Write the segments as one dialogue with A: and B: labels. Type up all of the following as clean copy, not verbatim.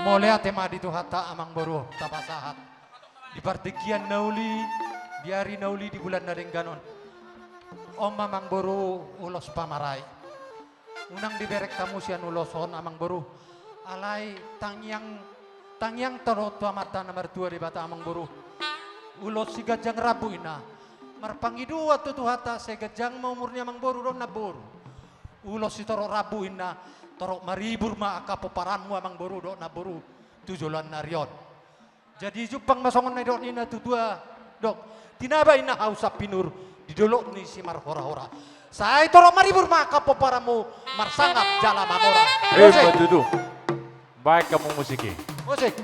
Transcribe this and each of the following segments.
A: Molea tema di hata amang boru tapasahat. Di partikian nauli, di hari nauli di bulan Narengganon. Om amang boru ulos pamarai. Unang diberek kamu sian uloson amang boru. Alai tangyang terot mata nomor 2 di bata amang boru. Ulos si gajang rabu ina. Marpangidu atau hata se gajang umurnya amang boru don nabur. Ulos si toro rabu ina. Torok maribur ma akapoparanmu amang boru dok naburu tujulan narion. Jadi jupang masongon na dok nina tutua dok. Tinaba ina hausap pinur di dolok ni si marhora-hora. Saya torok maribur ma akapoparanmu marsangap jala mamora.
B: Betudu. Baik kamu musiki.
A: Musik.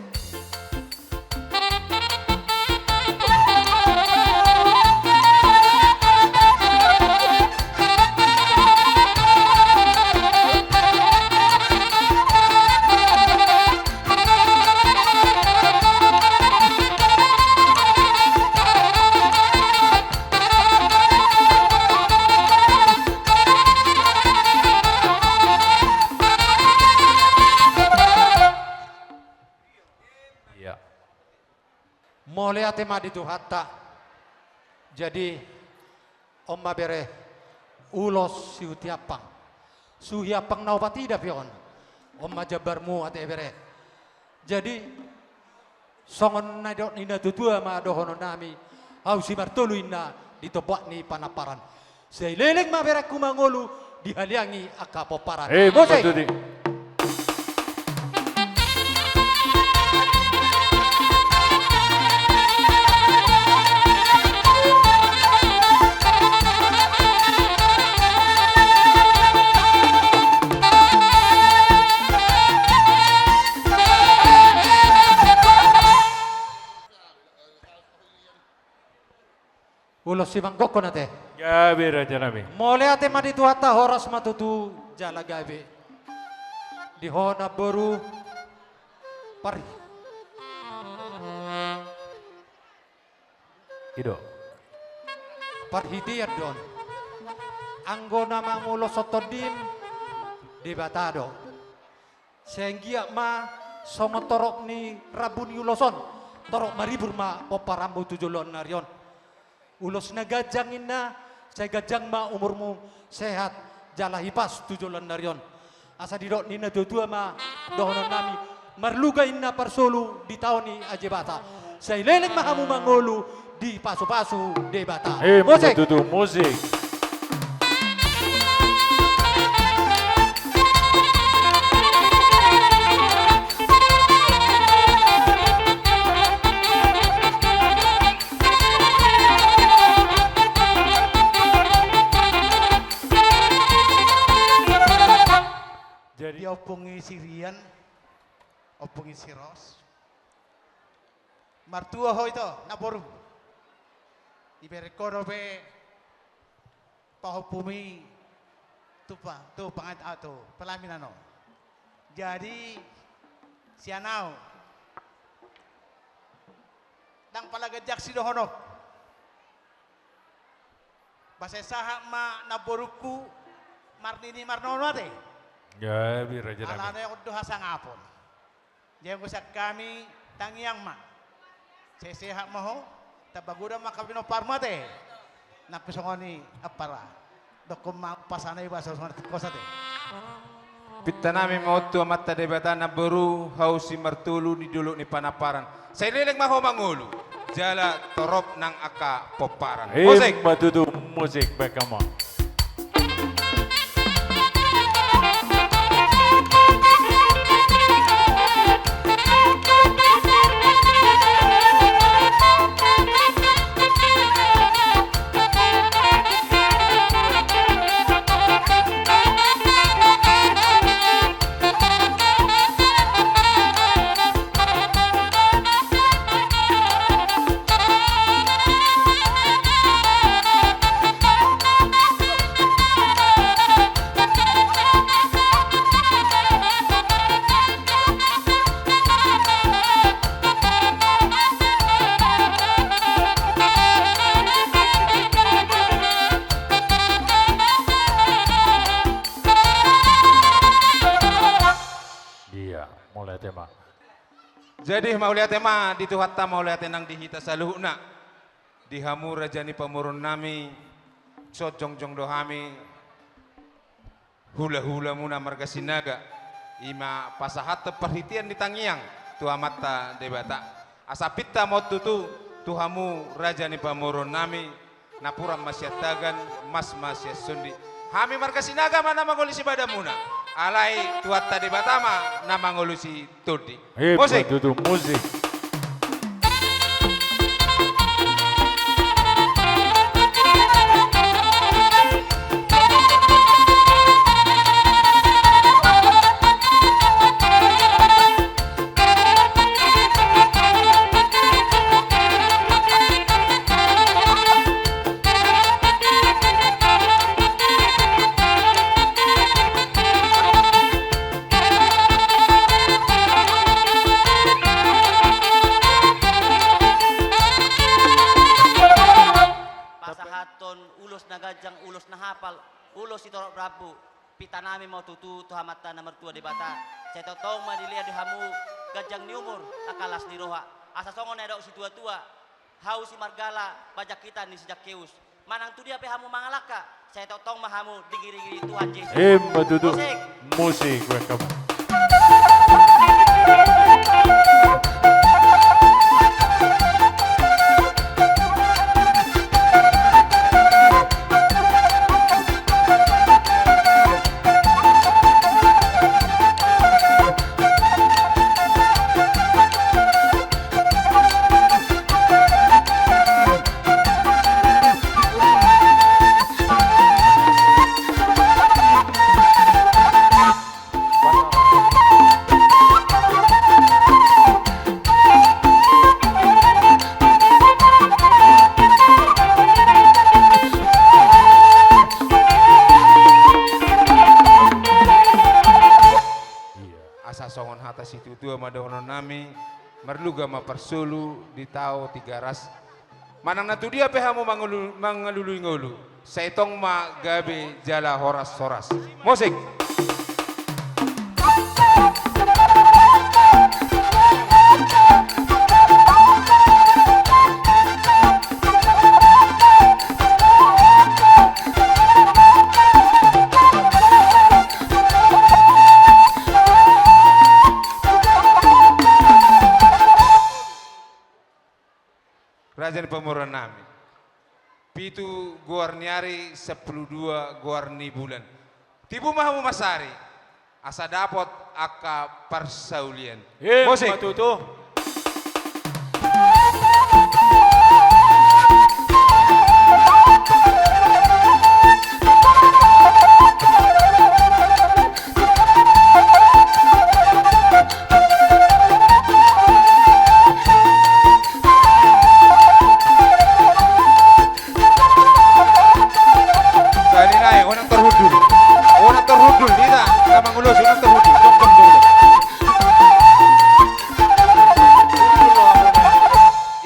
A: Molea tema di hata. Jadi omma bere ulos siutiapang. Suhiapang naupati dapion. Omma jabarmu ate bere. Jadi songon na dok nina tutua ma dohono nami. Au si martolu inna ditobak ni panaparan. Seileleng ma bere kumangolu dihaliangi akapoparan.
B: Betudu.
A: Ulos si mangkoko nate.
B: Gabi raja nami.
A: Molea tema di hata horas matutu jala gabe. Di hona boru pari.
B: Ido.
A: Parhitian don. Anggona mangulo sotodim di batado. Senggia ma songo torok ni rabuni uloson. Torok maribur ma poparambu tujulon narion. Ulos na gajangin na, saya gajang ma umurmu sehat, jala hipas tujulan narion. Asa didok nina tutua ma dohonon nami, marlugain na parsolu di tahun ni ajebata. Saya leleng mahamu mangolu di pasu-pasu debata.
B: Musik. Musik.
C: Jadi opungi sirian, opungi siros. Martua ho itu, naboru. Iberekoro be pahopumi tu pangat atau pelaminano. Jadi sianau dang palagajak si dohono. Basa sahak ma naboruku marnini marnono ate.
B: Gabi raja nami.
C: Alana yang udah hasang apon. Jangan kusak kami tangiang ma. Sesehat maho tabaguda makabino parmate. napisongoni apara. Dokum pasana iba sa kosa te.
D: Pitta namin mauto mata debata na baru hausi martulu di dulu ni panaparan. Sa ililig maho mangulu. Jala torop ng aka poparan. Musik!
B: Matutu musik bekama. Iya, mulai tema.
D: Jadi mau lihat tema di tuhatta mau lihat nang dihita saluhna. Dihamu rajani pamurun nami. Sojong jong dohami. Hula-hula muna marga sinaga. Ima pasahat perhitian di tangiang. Tua mata debata. Asapita mau tutu. Tuhamu rajani pamurun nami. Napuram masyatagan mas sundi. Hami marga sinaga mana mangolisi badamuna. Alai tuat tadi batama nama ngolusi tudi. Musik.
B: Matutu musik.
E: Pasahaton ulos na gajang ulos na hapal ulos si Torok Prabu pita namin mau tutu tuhamata na mertua di bata saya totong madilia di hamu gajang ni umur akalas ni roha asa songon edok si tua-tua hau si margala bajak kita ni sejak keus manang tu dia pe hamu mangalaka saya totong mahamu digiri-giri Tuhan Yesus
B: Matutu
E: Musik.
B: musik bekama.
D: Asa songon hata situ tua madono nami merluga ma persulu di tau tiga ras manang natu dia pehamu mangalului ngolu saitong ma gabe jala horas soras musik. Rajan pemuran nami. Pitu guarniari 10-2 guarni bulan. Tibu mahamu masari. Asa dapot aka persaulian. Musik.
B: Matutu.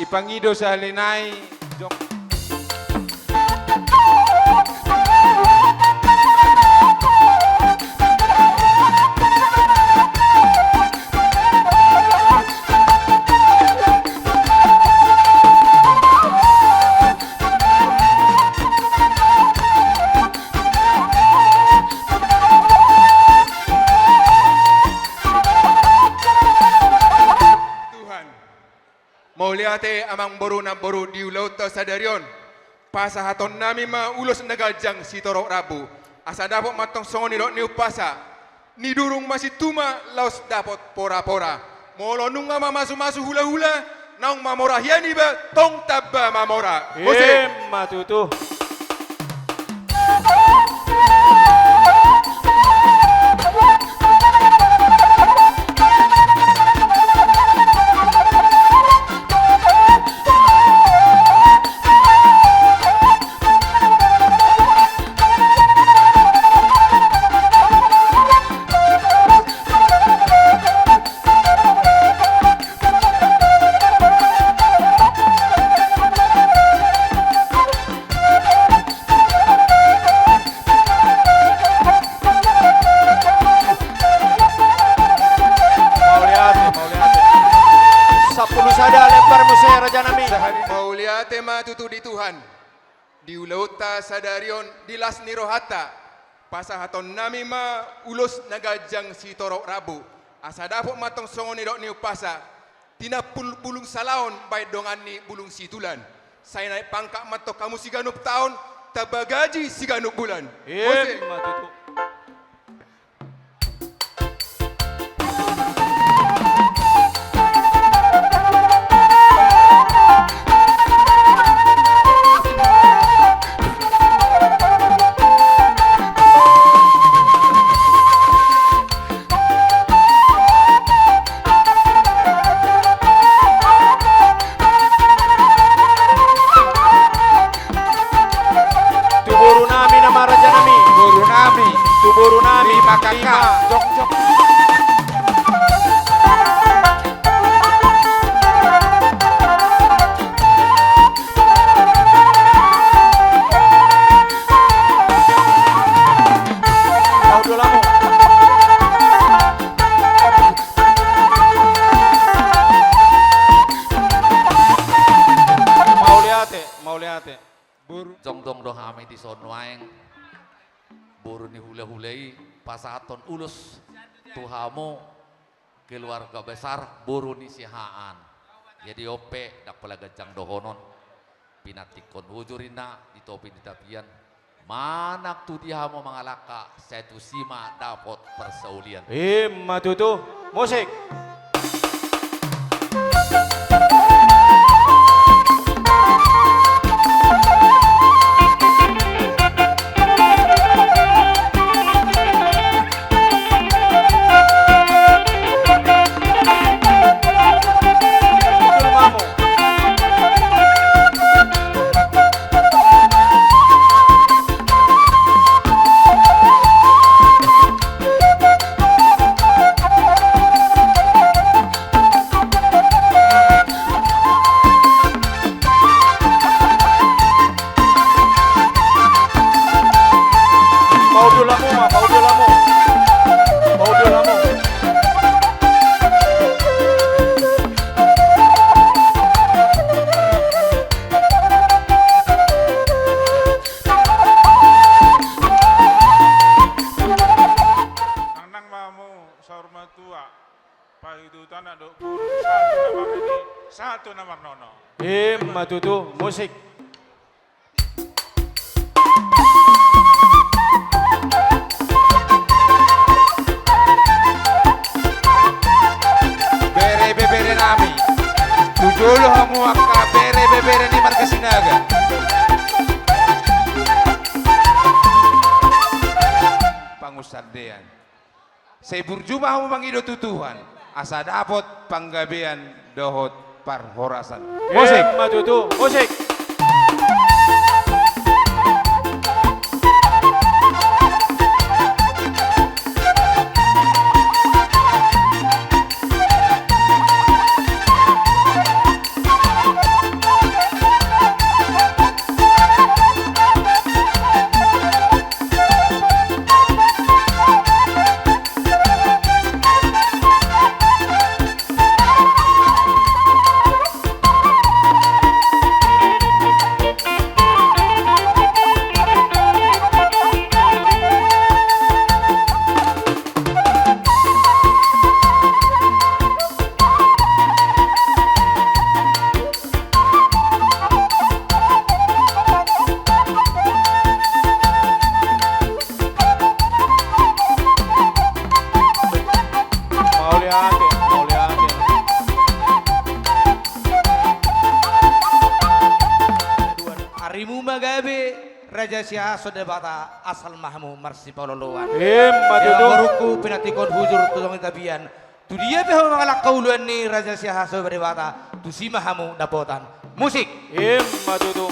D: Ipangido sa halinay jong
F: mamang boru na boru di ulauta sadarion. Pasahaton nami ma ulos nagajang si torok rabu. Asa dapot matong songoni rok ni upasa. Ni durung masih tuma laos dapot pora-pora. Molo nunga masu-masu hula-hula. Naung mamora hiani ba tong tabba mamora. Ose.
B: Matutu.
F: Mauliate matutu di Tuhan. Di ulauta sadarion di las nirohata. Pasahaton nami ma ulos nagajang si torok rabu. Asa dapot matong songoni rok ni upasa. Tina bulung salaon baik dongan ni bulung situlan. Saya naik pangkak matok kamu siganup tahun. Tabagaji siganup bulan. Ose.
B: Matutu.
D: Tuburu nami makaka jok-jok. Audio lamu. Mau lihat. Buru.
G: Jong dong doh ame di sono aeng. Buru ni hula-hulai pasahaton ulus tuhamu keluarga besar buru ni sihaan. Jadi ope dak pala gajang dohonon pinatikon hujurina di topi di tapian. Manak tu dihamu mangalaka setu sima dapat persaulian.
B: Matutu. Musik. Satu nomor nono. Matutu. Musik.
D: Bere nami. Tujulu hamu akka bere ni markasinaga. Pangusadean. Saya burjuma hamu mangido tutuhan. Asa dapot panggabean dohot parhorasan.
B: Musik. Matutu. Musik.
C: Marimu magabe Raja Siaso debata asal mahmu marsi paloloan.
B: Matutu.
C: Baruku pinatikon hujur tulong tabian. Tu dia pe mengalak kauluan ni Raja Siaso debata tu si mahamu dapotan. Musik.
B: Matutu.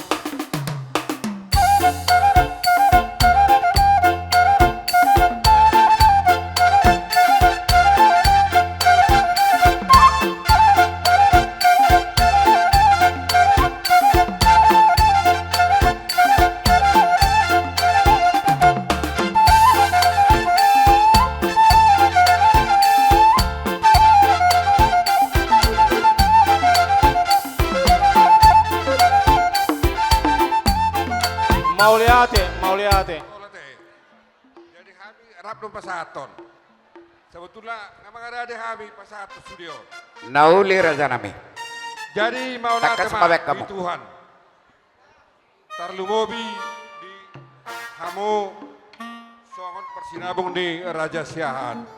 B: Mauliate.
F: Jadi kami Rabdon Pasahaton. Sebetulnya nama ada kami Pasahaton Studio.
H: Nauli raja nami.
F: Jadi mau
H: Takas pabek kamu.
F: di Tuhan. Tarlumobi di kamu songon persinabung di Raja Siahan.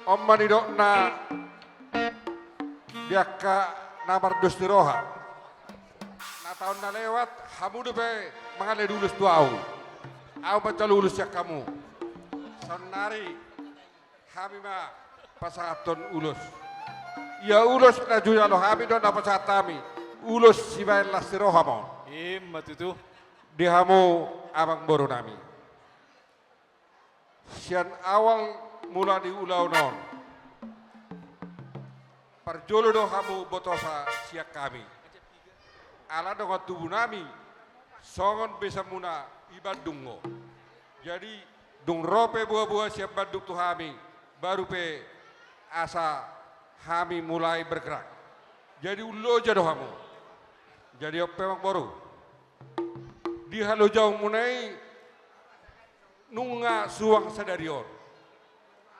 F: Om manidok na dia ka namar dus di roha. Na tahun na lewat, kamu dupe mangale dulus tuau. Aku baca lulus ya kamu. Sonari kami mah Pasahaton ulus. Ya ulus na juya lo kami don dapat satami. Ulus si bayan lastiro hamon.
B: Matutu.
F: Di hamu abang boru nami. Sian awal mula di ulau non. Parjolo do hamu botosa siak kami. Ala dengan tubuh nami. Songon bisa muna ibadungo. Jadi dung rope buah-buah siap baduk tu kami. Baru pe asa kami mulai bergerak. Jadi ulo jado kamu. Jadi apa yang baru? Di halo jauh munai nunga suang sadarion.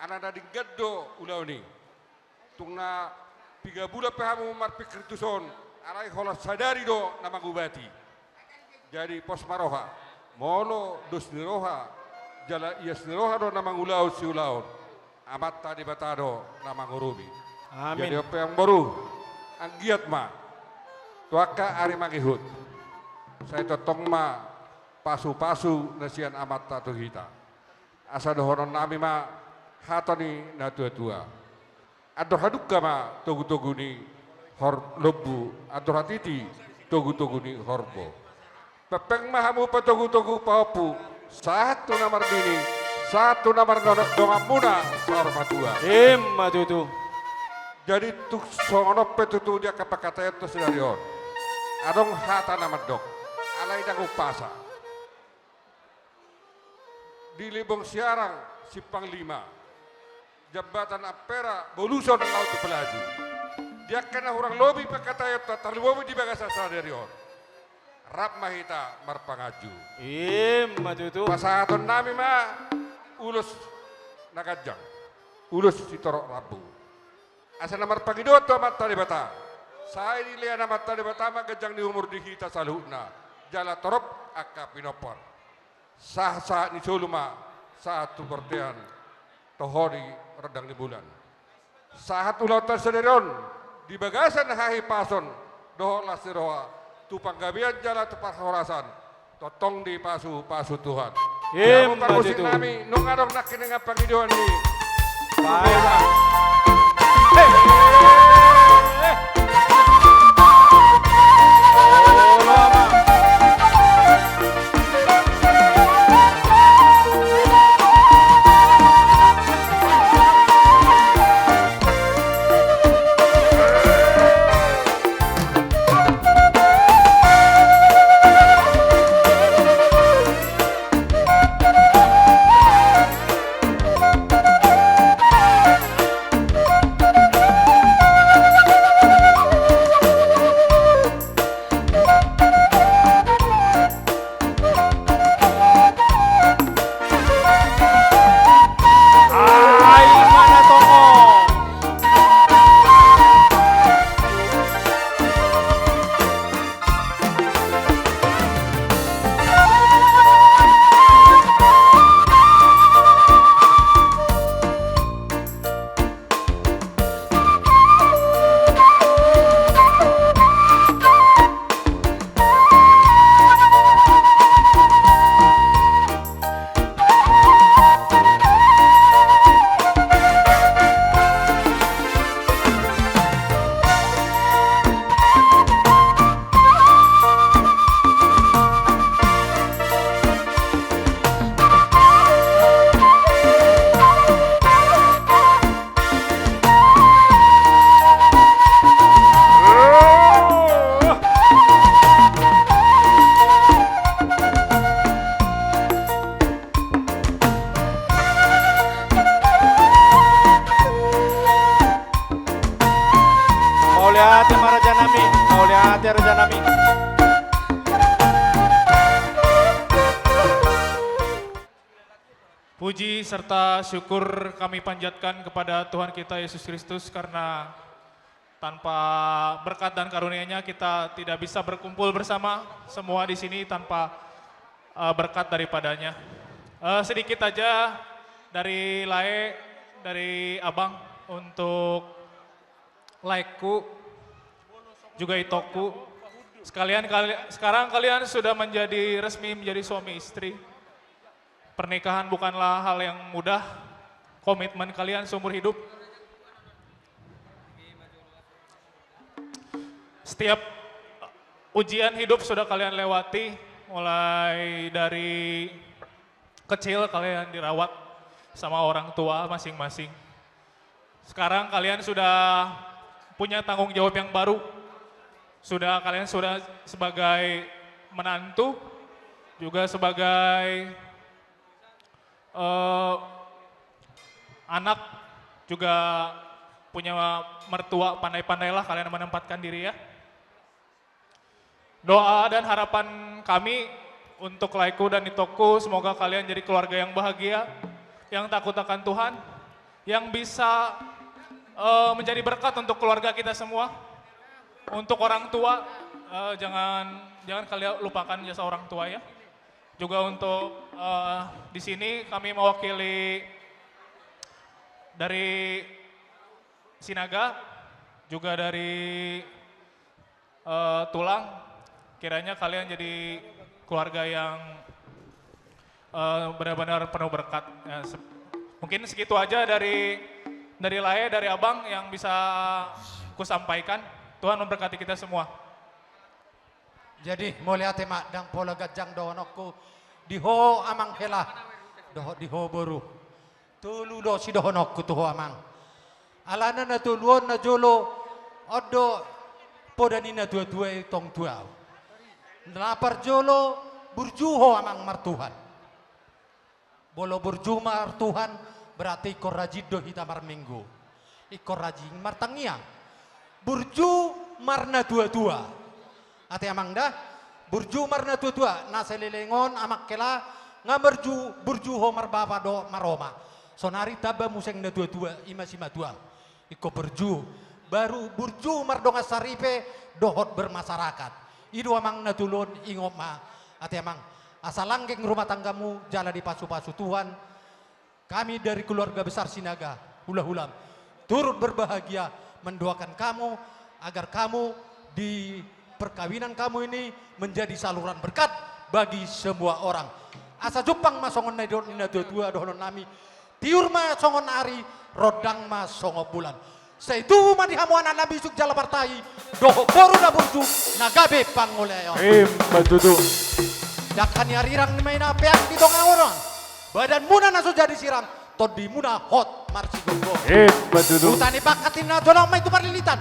F: Anak dari geddo ulau ni. Tungna 3 bulan pe kamu marpik krituson. Alai holas sadari do nama gubati. Jadi pos maroha. Molo dos niroha. Jala ias niroha do nama ulau si ulau. Amat tadi batado nama ngurubi.
B: Amin.
F: Jadi apa yang baru? Anggiat ma. Tuaka ari mangihut. Saya totong ma pasu-pasu nasian amat tatu kita. Asa dohonon nami ma hatoni na tua-tua. Ador haduka ma togu-togu ni hor lobu. Ador hatiti togu-togu ni horbo. Pepeng mahamu patogu-togu paupu. Satu namar dini. Satu namar dongamuna sormatua.
B: Matutu.
F: Jadi tuk songono petutu dia kapakataya to sedarion. Adong hata nama dok. Alai dang upasa. Di Libong Siarang Simpang 5. Jembatan Ampera Boluson Laut Pelaju. Dia kena orang lobi pakataya to tarluwi di bagasa sedarion. Rap mahita marpangaju.
B: Matutu.
F: Pasahaton nami ma ulus nagajang. Ulus sitorok rabu. Asa namar pagidoto amat talibata. Saya dilihat amat talibata magajang ni umur di kita saluna. Jala torop akka pinopor. Sah ni suluma satu pertian tohori redang di bulan. Sahat ulau tersederon di bagasan hahi pason doho lasiroa tupang gabian jala tepat horasan totong di pasu Tuhan. Kamu pangusin nami nungarong nakinenga pangidoan ni.
B: Baiklah.
I: Puji serta syukur kami panjatkan kepada Tuhan kita Yesus Kristus karena tanpa berkat dan karunia-Nya kita tidak bisa berkumpul bersama semua di sini tanpa berkat daripadanya. Sedikit aja dari Lae, dari Abang untuk Laiku, juga Itoku. Sekarang kalian sudah resmi menjadi suami istri. Pernikahan bukanlah hal yang mudah, komitmen kalian seumur hidup. Setiap ujian hidup sudah kalian lewati, mulai dari kecil kalian dirawat sama orang tua masing-masing. Sekarang kalian sudah punya tanggung jawab yang baru. Kalian sudah sebagai menantu, juga sebagai anak, juga punya mertua, pandai-pandailah kalian menempatkan diri ya. Doa dan harapan kami untuk Laiku dan Itoku, semoga kalian jadi keluarga yang bahagia, yang takut akan Tuhan, yang bisa menjadi berkat untuk keluarga kita semua. Untuk orang tua, jangan kalian lupakan jasa orang tua ya. Juga untuk di sini kami mewakili dari Sinaga, juga dari Tulang. Kiranya kalian jadi keluarga yang benar-benar penuh berkat. Ya, mungkin segitu aja dari Lae, dari Abang yang bisa ku sampaikan. Tuhan memberkati kita semua.
A: Jadi mulia tema dang pola gajang dohonokku diho amang hela diho boru tulu do si dohonokku tuho amang alana na tuluon na jolo odo podanina dua-dua tong dua lapar jolo burjuho amang martuhan bolo burju martuhan berarti ikor rajido hitamar minggu ikor rajing martangia burju marna dua-dua ate amang dah burju marna tua-tua nasa lelengon amak kela burju ho marbaba do maroma sonari taba museng na tua-tua ima dua iko burju baru burju mardonga saripe dohot bermasyarakat idu amang natulon ingop ma ate amang asalanggeng rumah tanggamu jala di pasu-pasu Tuhan. Kami dari keluarga besar Sinaga hula-hulam turut berbahagia mendoakan kamu agar kamu di perkawinan kamu ini menjadi saluran berkat bagi semua orang. Asa Jepang masongon na dua dohonon nami, tiur ma songon ari, rodang ma songo bulan. Saitu ma dihamuan nabi suk jala partai, doho boru na burju nagabe pangoleyo.
B: Matutu.
A: Dakani arirang ni maina peak di tonga orang. Badan muna naso jadi siram, todi muna hot marsi gonggo.
B: Matutu.
A: Utani bakatin na dolang ma itu parlilitan.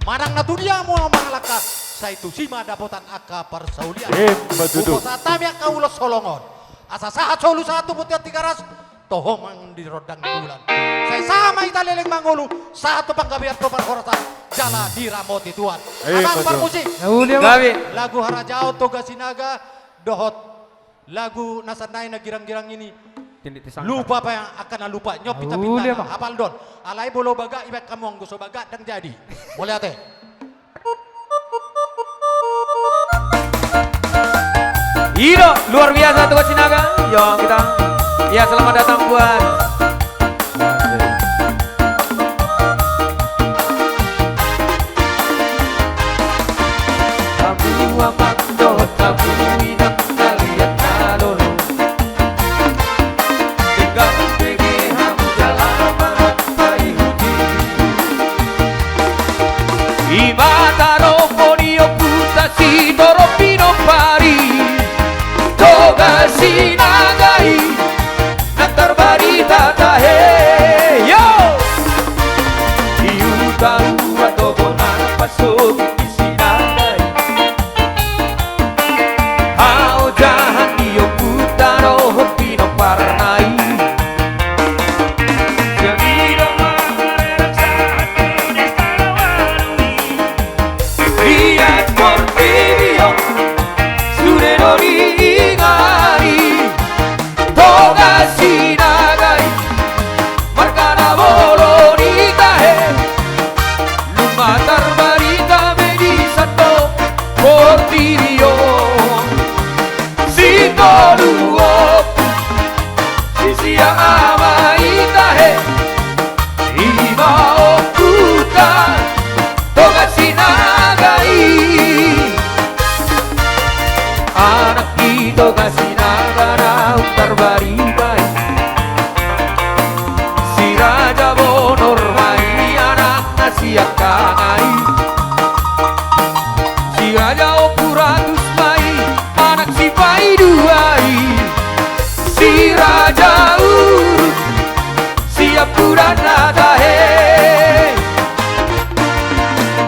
A: Marang na dunia mo mangalakas. Saitu sima dapotan aka persaulian.
B: Matutu.
A: Upo sa tami aka ulos solongon. Asa saat solu satu putiat tigaras. Tohong di rodang di bulan. Saya sama italeleng mangulu. Satu panggabiar topar horatan. Jala diramoti Tuhan. Abang permusik. Lagu Harajao Toga Sinaga. Dohot. Lagu nasanay na girang-girang ini. Lupa apa yang akan lupa. Nyop pita-pita. Hafal don. Alay bolo baga. Ibak kamu ang gusto baga. Dan jadi. Mulai ate.
C: Ido, luar biasa tuh Sinaga. Yo kita, ya selamat datang buat Tabu apakdo, tabu minang kalian kalolo. Tinggal pergi ham jalan merapai huji. Imataro ponio putasi toropino pari. Toga Sinagai, Naktar Barita anak ito kasih nagana untar baribai si Raja Bonor mai anak nasiak kangai si Raja Opuratus mai anak si Paiduai si Raja Urut siap purana tahe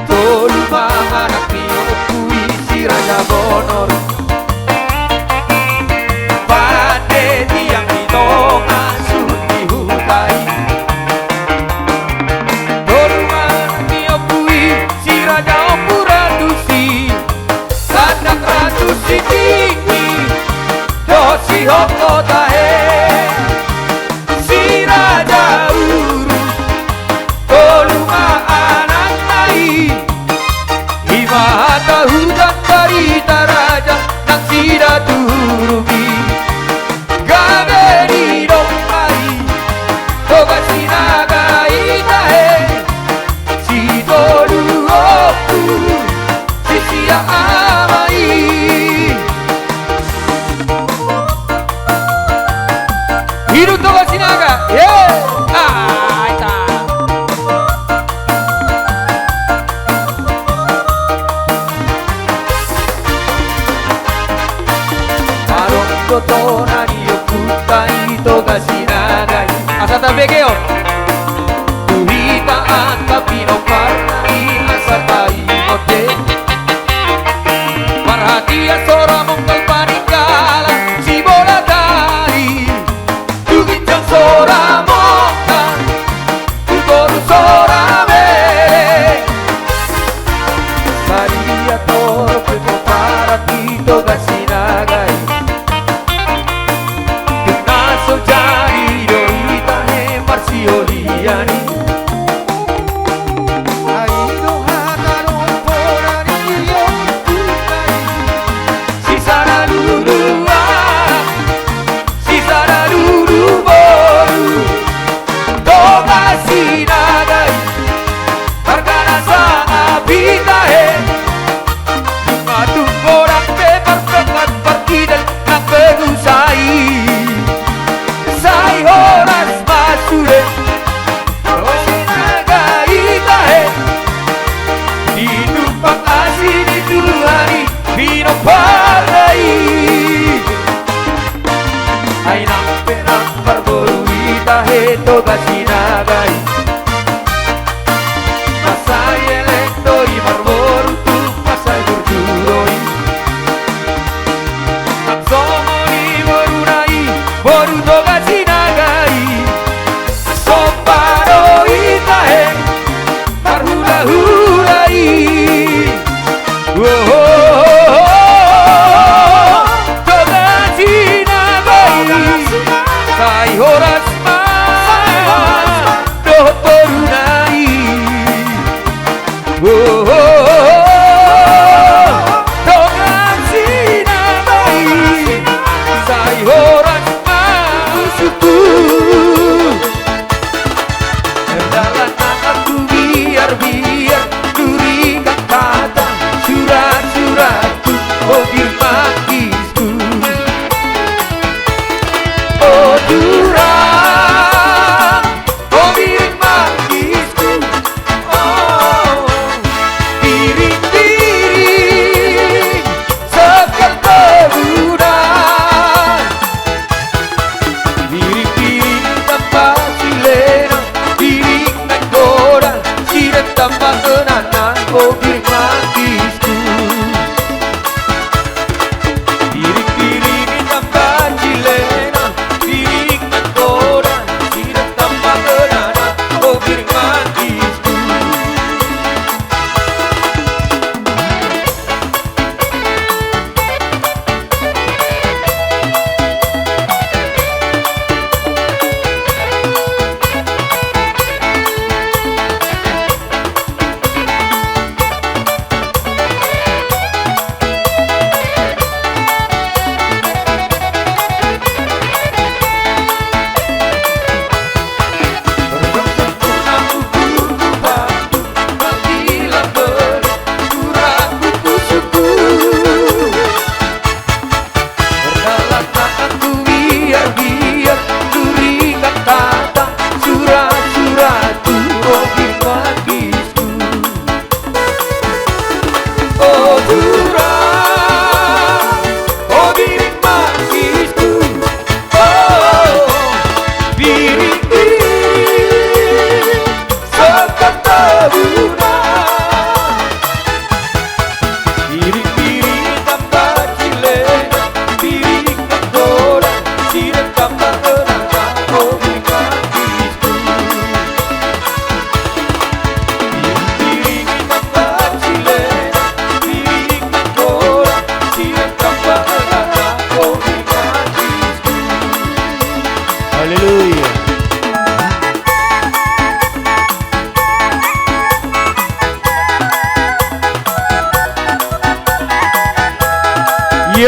C: tolu anak nio kui si Raja Bonor pande tiang di tonga suti hutai tolu anak nio kui si Raja Opuradusi sanak ratu si tinggi dosi hoko tahe si Raja Uru toluma anak nai Himahata hujan barita raja nang sida turugi gageni domai toga sinaga itahe si tolu oku si sia amai hiru toga sinaga Tona dio kutai toga sinagai asata begeo tuhita anta pino parnai asatai mote parhatia sora mongkal panikala si bola dari tuginjang sora mongkal tutoru sora mere saria toro pepo parati toga sinagai Sojari doi tahe marsioliani Aido hataro porani yokutai Sisara lurua Sisara luru boru Toga sinagai Perkara sa abitahe Matung orang pepar pengat perkidal nak begusai Sai horas masure Rosinaga itahe Dinumpang asih di Tuhani Bino parai Ay nampe nampar boru itahe Toga sinagai Masai elektori marboru tu Masai berduroi Naksomoni boru nai Boru toga sinagai Soparo itahe Marhula-hulai Toga sinagai Sai horas mas Doh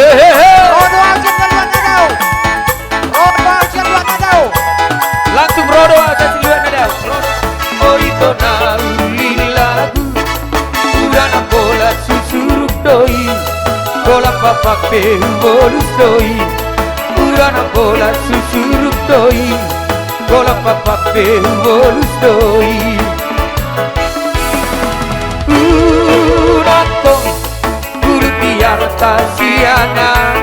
C: Rodo action keluar nadau. Rodo action keluar nadau. Langsung rodo action keluar nadau.
J: Oh itu nauli lagu Urana bola susuruk doi Bola papak behu bolus doi Urana bola susuruk doi Bola papak behu bolus doi Urako Guru biar tasiana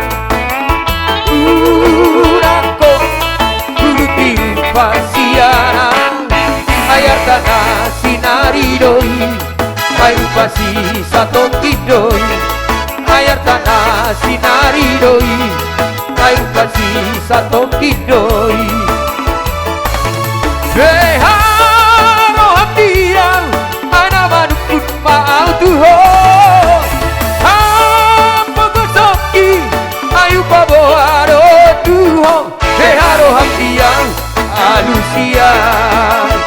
J: Urako Guru biar pasiana Ayar tanah sinari doi Ayu pasi satu kidoi Ayar tanah sinari doi Ayu pasi satu kidoi Beharo hatiang Ana manukun maal tuho Hampa gosoki Ayu paboaro tuho Beharo hatiang alusiang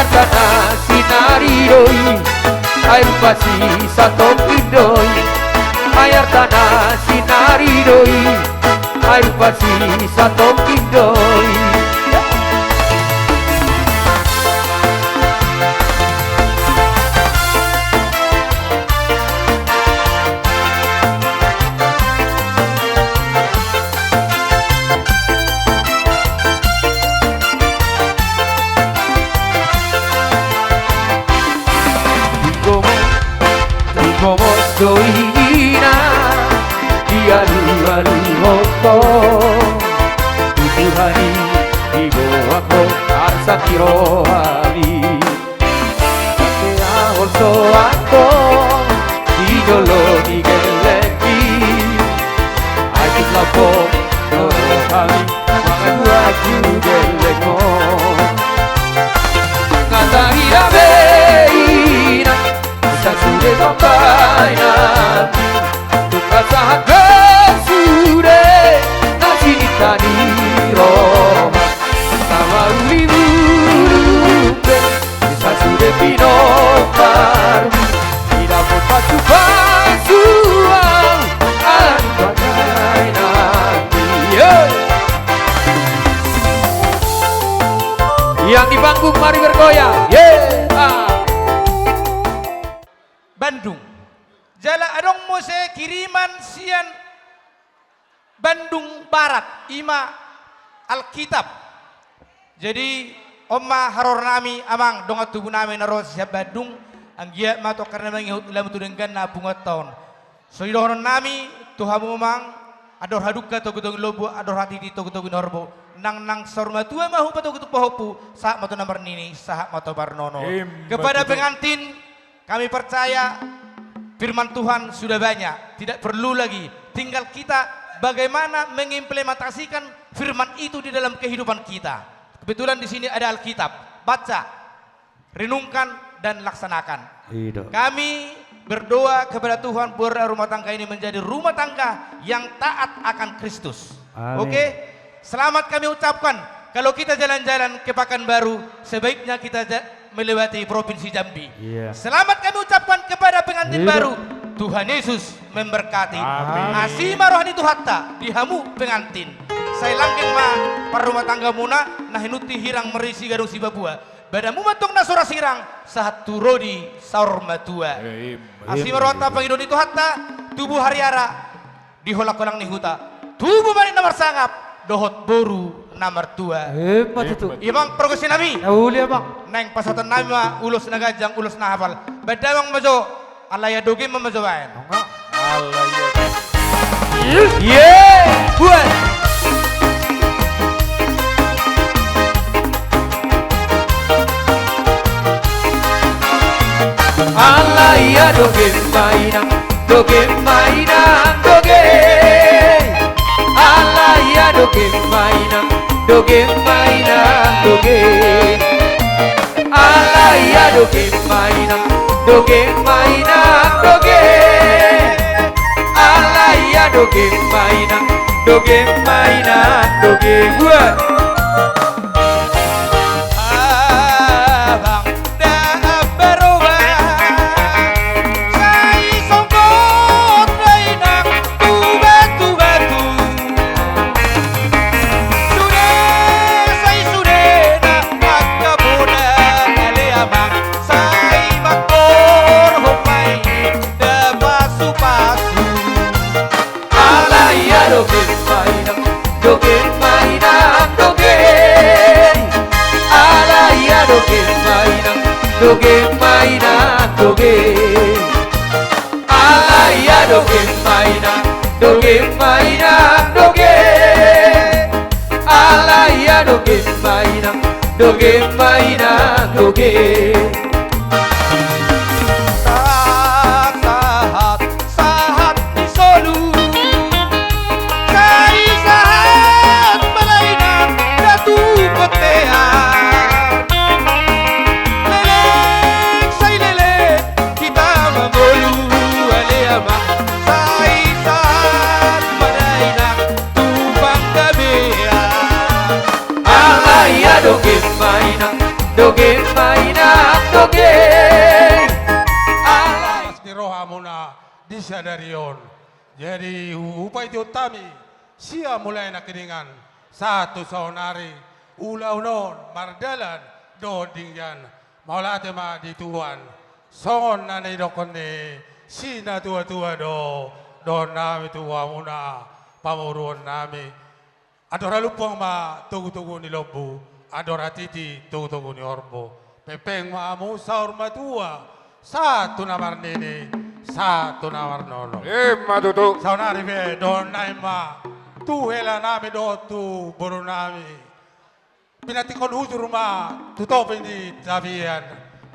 J: Tanah sinari doi Air pasi satu doi Air tanah sinari doi Air pasi satu doi Doina dia lalu hoko tujuh hari di bawah arsa kirohali Katea holso ako di jolo di geleki Ajit lapo noro kami mga duaju geleko Ngata hirabeina sa sude babai nabi Tukasahat besure nasi tani roha Sama uli burupe sa sude pinoparmi Tidak berpacu pasuang alam bagai nabi Yang di panggung mari bergoyang
C: Bandung. Jala adong mose kiriman sian Bandung Barat ima Alkitab. Jadi omma haror nami amang donga tubuh nami naros siap Bandung anggia mato karena mengihut ilamu tudenggan na bunga tahun. So idohon nami tuhamu mang ador haduka to gutong lobo ador hati di to gutong norbo nang sorma tua mahu pato gutuk pohopu saat mato nomor nini saat mato barnono. Kepada pengantin kami percaya firman Tuhan sudah banyak, tidak perlu lagi. Tinggal kita bagaimana mengimplementasikan firman itu di dalam kehidupan kita. Kebetulan di sini ada Alkitab, baca, renungkan dan laksanakan. Kami berdoa kepada Tuhan biar rumah tangga ini menjadi rumah tangga yang taat akan Kristus. Oke? Selamat kami ucapkan. Kalau kita jalan-jalan ke Pekanbaru, sebaiknya kita melewati Provinsi Jambi. Selamat kami ucapkan kepada pengantin baru. Tuhan Yesus memberkati. Asima rohani Tuhatta dihamu pengantin. Saya langgeng ma parumah tangga muna nah hinuti hirang merisi gadung si babua. Badamu matong nasura sirang sahat turodi saur matua. Asima rohata pangidoni Tuhatta tubuh hariara diholak-holang nihuta. Tubuh mani nomor sangap dohot boru nomor 2.
J: Hebat itu.
C: Imang progresi nami.
J: Nauli abang.
C: Neng pasatan nami ma ulus nagajang ulus nahapal. Badawang majo alaya doge mamajowain.
J: Buat. Alaya doge mainang, doge mainang, doge. Alaya doge mainang, doge mainang, doge. Alaya doge mainang, doge mainang, doge. Alaya doge mainang, dogeng mainan dogeng.
C: Abang dah berubah, saya songkot mainan tu batu-batu. Sudah nak kabunan ale abang, saya makor homai dah pasu-pasu.
J: Alai dogeng mainan dogeng mainan dogeng. Alai dogeng mainan dogeng mainan dogeng. Alai dogeng mainan dogeng mainan dogeng. Alai dogeng mainan dogeng mainan dogeng.
C: Sahat di solu, kai sahat melainan datu petean. Lelek say lelek kita membolu ale abang, say sahat melainan tumpang gabean.
J: Alai dogeng mainan dogeng mainan dogeng.
A: Alas ni rohamu na di sadarion. Jadi upay ti utami siya mulai na kiningan satu saunari ulaw non mardalan do dingyan maulate ma dituan songon na ni dokon ni sina tua-tua do nami tua muna pamuruan nami adora lupang ma tugu-tugu ni lobu adora titi tugu-tugu ni orbo pepeng ma musa orma tua satu namar nini satu namar nono
H: Matutu.
A: saunari be don naima tu hela nami do tu boru nami pinatikon hujur ma tutope ni tabian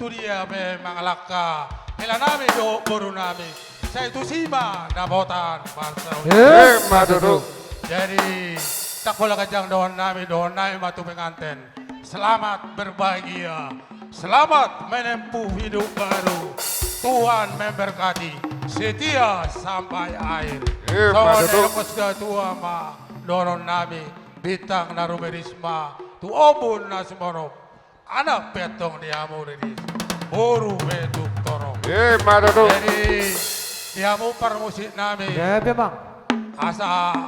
A: tu dia be mangalaka hela nami do boru nami saya itu sima dabotan parsa
H: Matutu.
A: jadi tak bola kajang don nami tu penganten selamat berbahagia selamat menempuh hidup baru Tuhan memberkati setia sampai akhir. Soalnya kosda tua ma doron nami bitang narumerisma tu obun nasmoro anak petong diamu ini boru beduk torong.
H: Matutu.
A: Jadi diamu permusik nami
J: Ya bang.
A: asa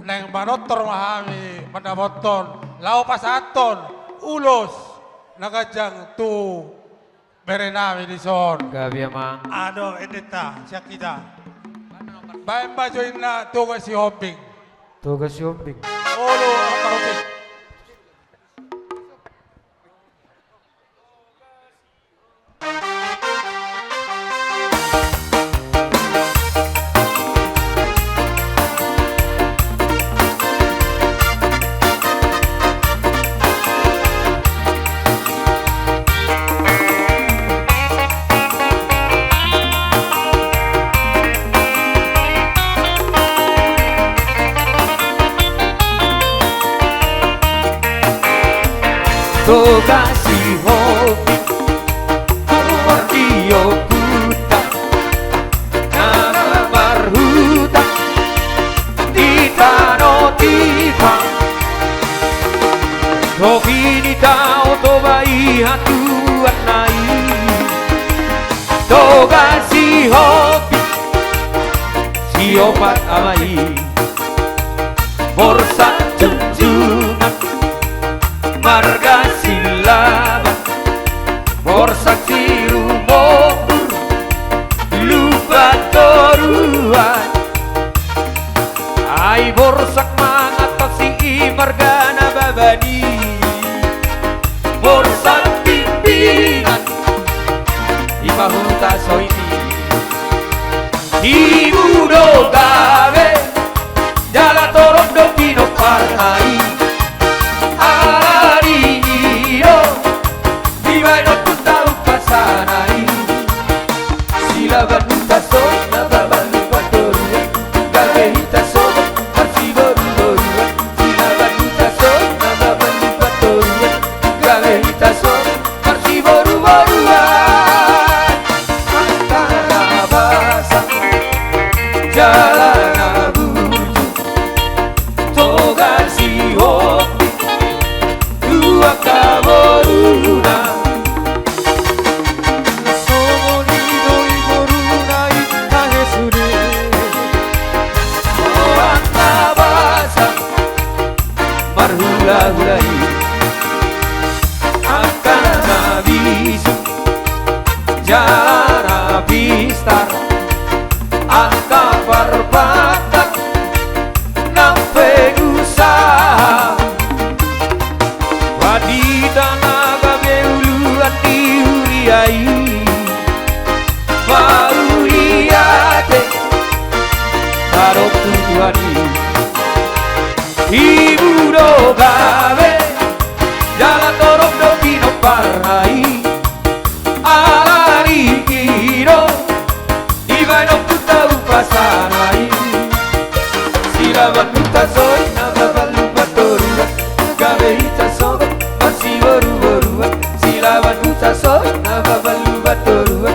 A: neng banotor mahami mendaboton lau pasaton ulos nagajang tu berenami di son.
J: Gabi mang.
A: Ano, edita, siya kita. Bayan ba join na tugas si Hopping?
J: Tugas shopping.
A: Olo ang karutik.
J: Togasi hobi Wardio buta Nana marhuta Titano tipa Tobi ni tao tobai hatuan nai Togasi hobi Siopat amai Borsa junjungan marga silaban borsak sirumobur lupa toruan ay borsak mangatasi marga nababani borsak pimpinan ipahuta soini ibu do gabe hula-hulai akan nabisu jalan pistar angka perbatak nampe usaha wadida naga beuluan diuriai mauliate karo tujuani ibu do gawe jalan dorong do pino parai alari kiro iba no puta upasanai sila batuta soy naga balu batorua gawe ita soga masih boru-borua sila batuta soy naga balu batorua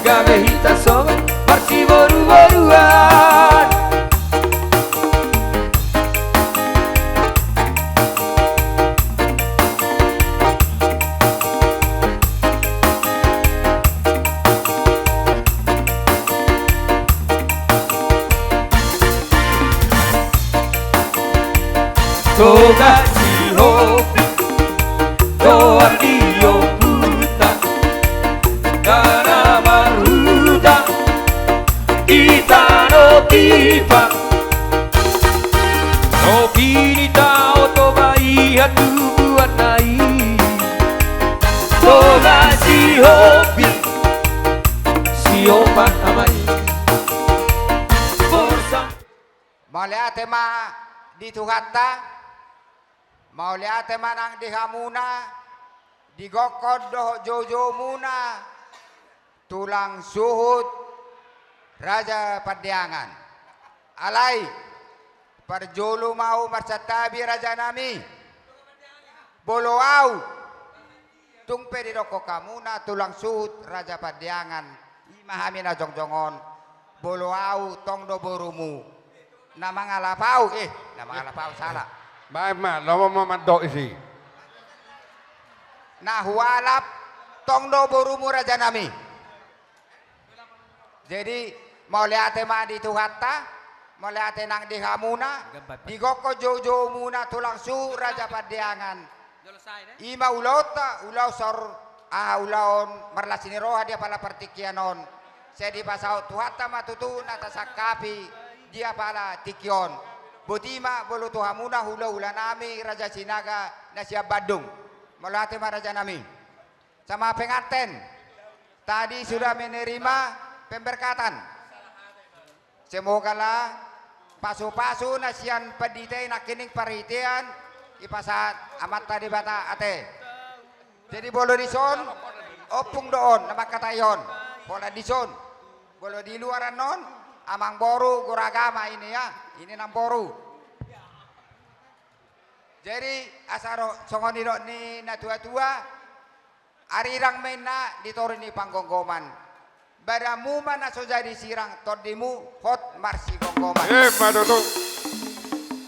J: gawe ita soga masih boru-boruan toga si hopi doa dio puta gara maruda itano tipa no pinita otobai hatu buanai toga si hopi si opa amai forza
K: Mauliate ma dito kata Mauliate manang dihamuna digokod doh jojo muna tulang suhut Raja Padiangan alai perjulu mau marsatabi raja nami bolo au tungpe di roko kamuna tulang suhut Raja Padiangan imahamina jongjongon bolo au tong do borumu nama ngalapau nama ngalapau salah
H: Baik mak, lama memandok isi.
K: Nah hualap tongdo borumu raja nami. Jadi mau lihat ma di tuhata, mau lihat nang di hamuna, di goko jojo muna tulang su Raja Padiangan. Ima ulota ulau sor ulaon merlasini roha dia pala pertikianon. Saya di pasau tuhata matutu nata sakapi dia pala tikion. Botima bolu tuhamuna hula nami Raja Sinaga na siap Badung melati Raja nami sama pengantin tadi sudah menerima pemberkatan semogalah pasu-pasu nasian pedite nakining paritian ipasat amat tadi bata ate jadi bolu dison opung doon nama katayon pola dison bolu di luaran non amang boru guragama ini ya ini namporu jadi asaro songoni dok ni na tua-tua arirang mena ditorini panggonggoman badamu mana so jadi sirang todimu hot marsi gonggoman
H: Madudu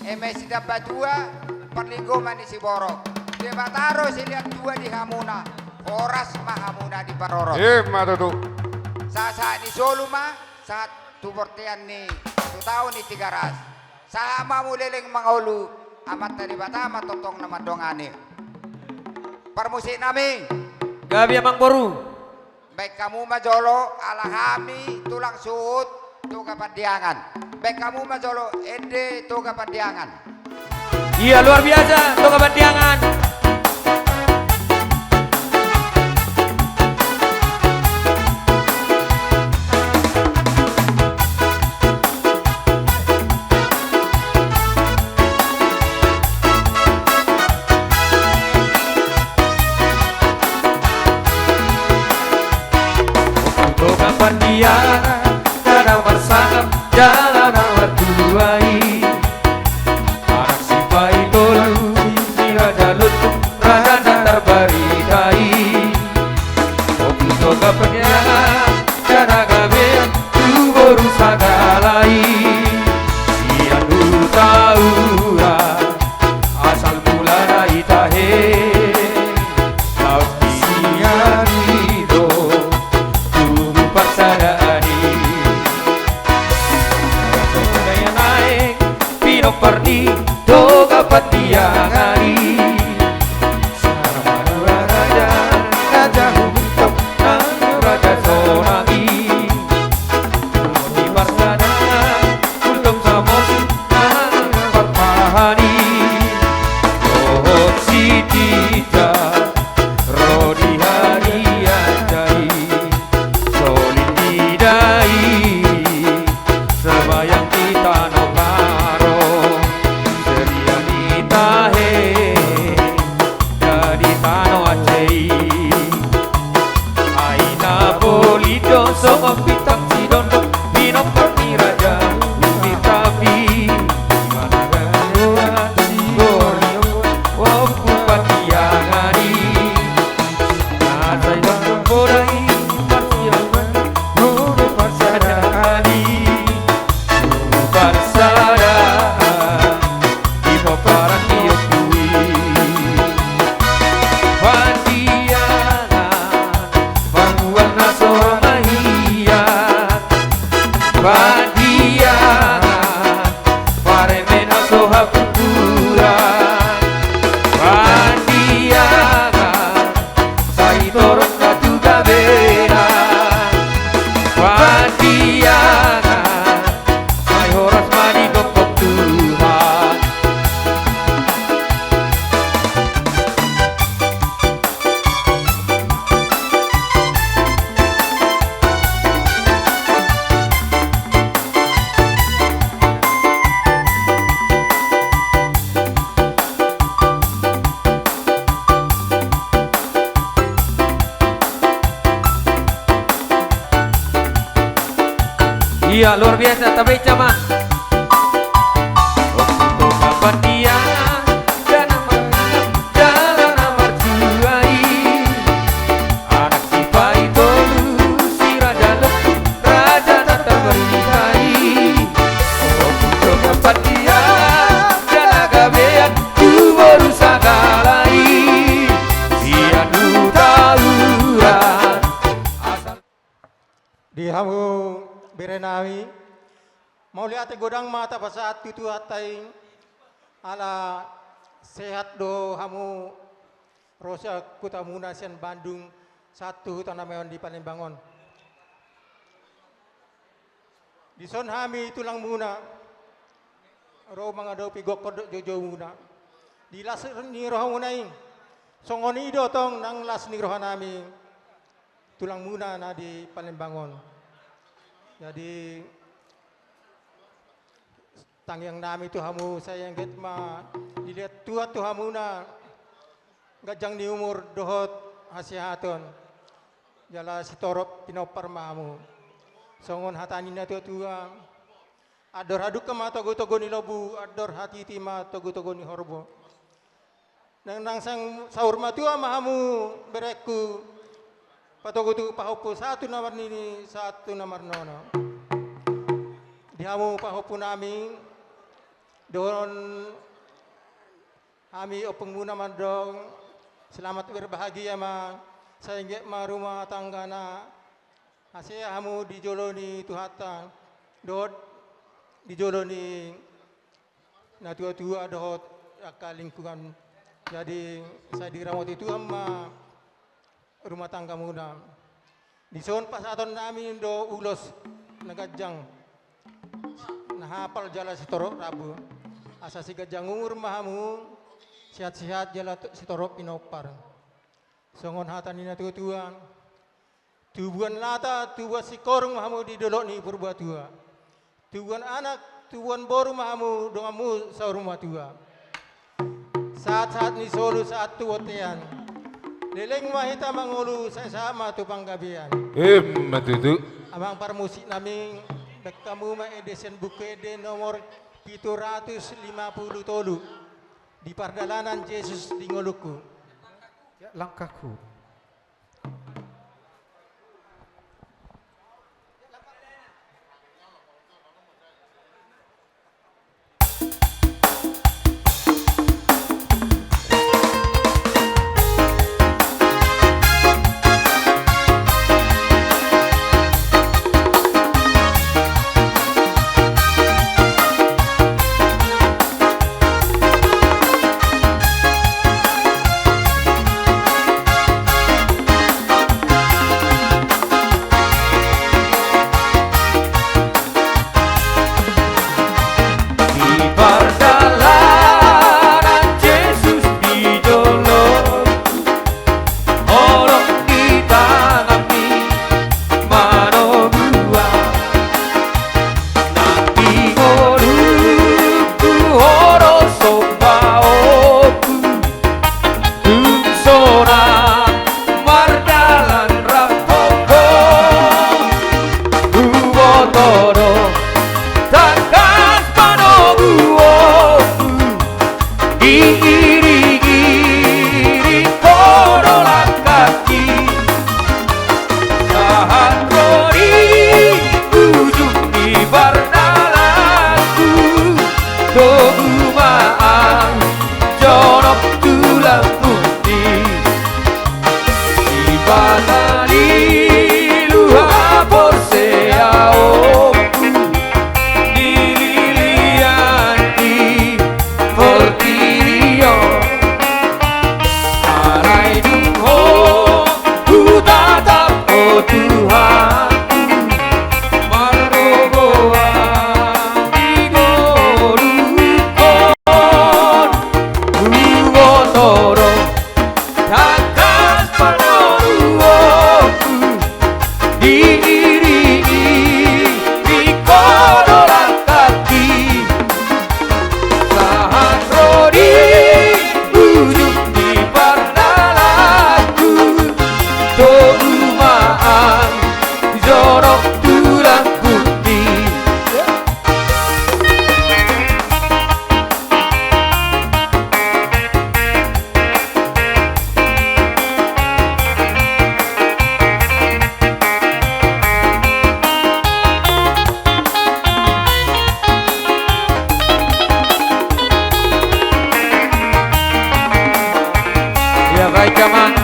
K: emesi dapat dua perlinggoman isi borok debataro si lihat dua di hamuna horas mahamuna di parorot
H: Madudu
K: saat di soluma saat tubortean ni 1 tahun ni 3 ras sama muleleng mangulu amat dari bata amat totong nama dongane permusik nami
J: gabi amang boru
K: baik kamu majolo ala kami tulang suut tuga Padiangan baik kamu majolo ende tuga Padiangan
J: iya luar biasa toga Padiangan Padiangan kadang bersangap jalan awat tuai anak si pai tolu si raja lutuk raja datar baritai kopi toga Padiangan kadang gabe tu boru sagalai si anu taura asal mula itahe Perni toga Padiangan Rohani Rohot Sidita Rodi Hari Anjai Solid Didai Sebayang kita no karo Seriani tahe Jadi tano acei Aina bolido Sokong pitak sidondo Bino perni raja Ubi tapi Mana ganoan Goni Woku patiangani Nasai waktu bodai Marsiawan Nune parsadani Parsada Ipo parang diokui Pandiangan Panguan naso mahia Pandiangan Paremen naso hapupuran Pandiangan Saitorong katu gabenan Pandiangan Sai horas mani dokok Tuhan Iya luar biasa tapi cama untuk kapan dia dan jalan mercuai anak si pai tolu si raja lepu raja tetap bernikahi untuk kapan dia dan agabean tu baru sagalai dia nu tauran asal
A: Di hamu berenami mau lihat godang mata pasat tutu atai ala sehat do hamu rosa kota munasian Bandung satu tanah mewan di Palembang di son hami tulang muna ro mangado pigok kodok jojo muna di las ni roh munai songoni do tong nang las ni rohanami tulang muna na di Palembang. Jadi tangyang nami tu hamu sayang get ma dilihat tua tu hamuna gajang di umur dohot hasihaton jala sitorop pinopar mamu songon hatani na tua ador haduk kama togo ni lobu ador hati tima togo ni horbo nang sang sahur ma tua mahamu bereku patogo tu pahopo satu nomor nini satu nomor nono dihamu pahopo nami don kami openg muna mandong selamat berbahagia ma sehingga ma rumah tangga na hasil hamu dijoloni tuhata dot dijoloni na tua-tua dot akal lingkungan jadi saya dirawat itu ama rumah tangga muda. Di son pasaton nami do ulos nagajang nahapal jala sitorok rabu. Asa si gajang umur mahamu sehat-sehat jala sitorok pinopar. Songon hatan ina tua-tua. Tubuan lata tubuan sikorong mahamu di dolok ni purba tua. Tubuan anak tubuan boru mahamu dongamu sa rumah tua. Saat-saat ni solu saat tuotean. Leleng mahita mangulu saya sama tu panggabian.
H: Matutu.
A: Amang parmusik naming bekamu ma edesen bukede nomor 750 tolu di pardalanan Yesus di Ngoluku.
J: Langkahku. diiringi kodolan kaki saat rodi ujung di bardalaku dogumaan jorok tulang putih di batali luha porseao dilianti portirio arai dungo ku tatap oh Tuhan margogoa digorukon ugotoro takas panoruoku diiringi di kodolan kaki saat rodi ujung di bardalaku dogumaan jorok tulang putih ya baik kaman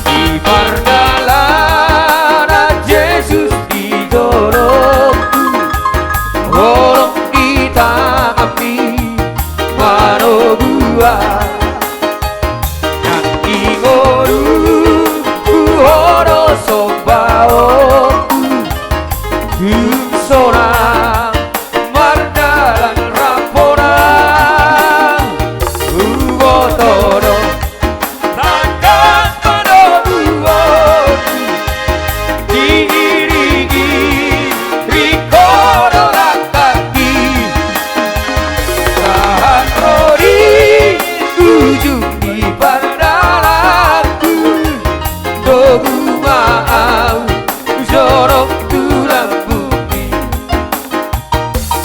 J: di bardalanan Yesus didorongku orang kita api mano buah yang ingoru ku horo sombaoku sorang mardalan raporan ubotoro takas panoruoku diiringi rikodolan kaki saat rodi ujung di bardalaku dogumaan jorok tulang putih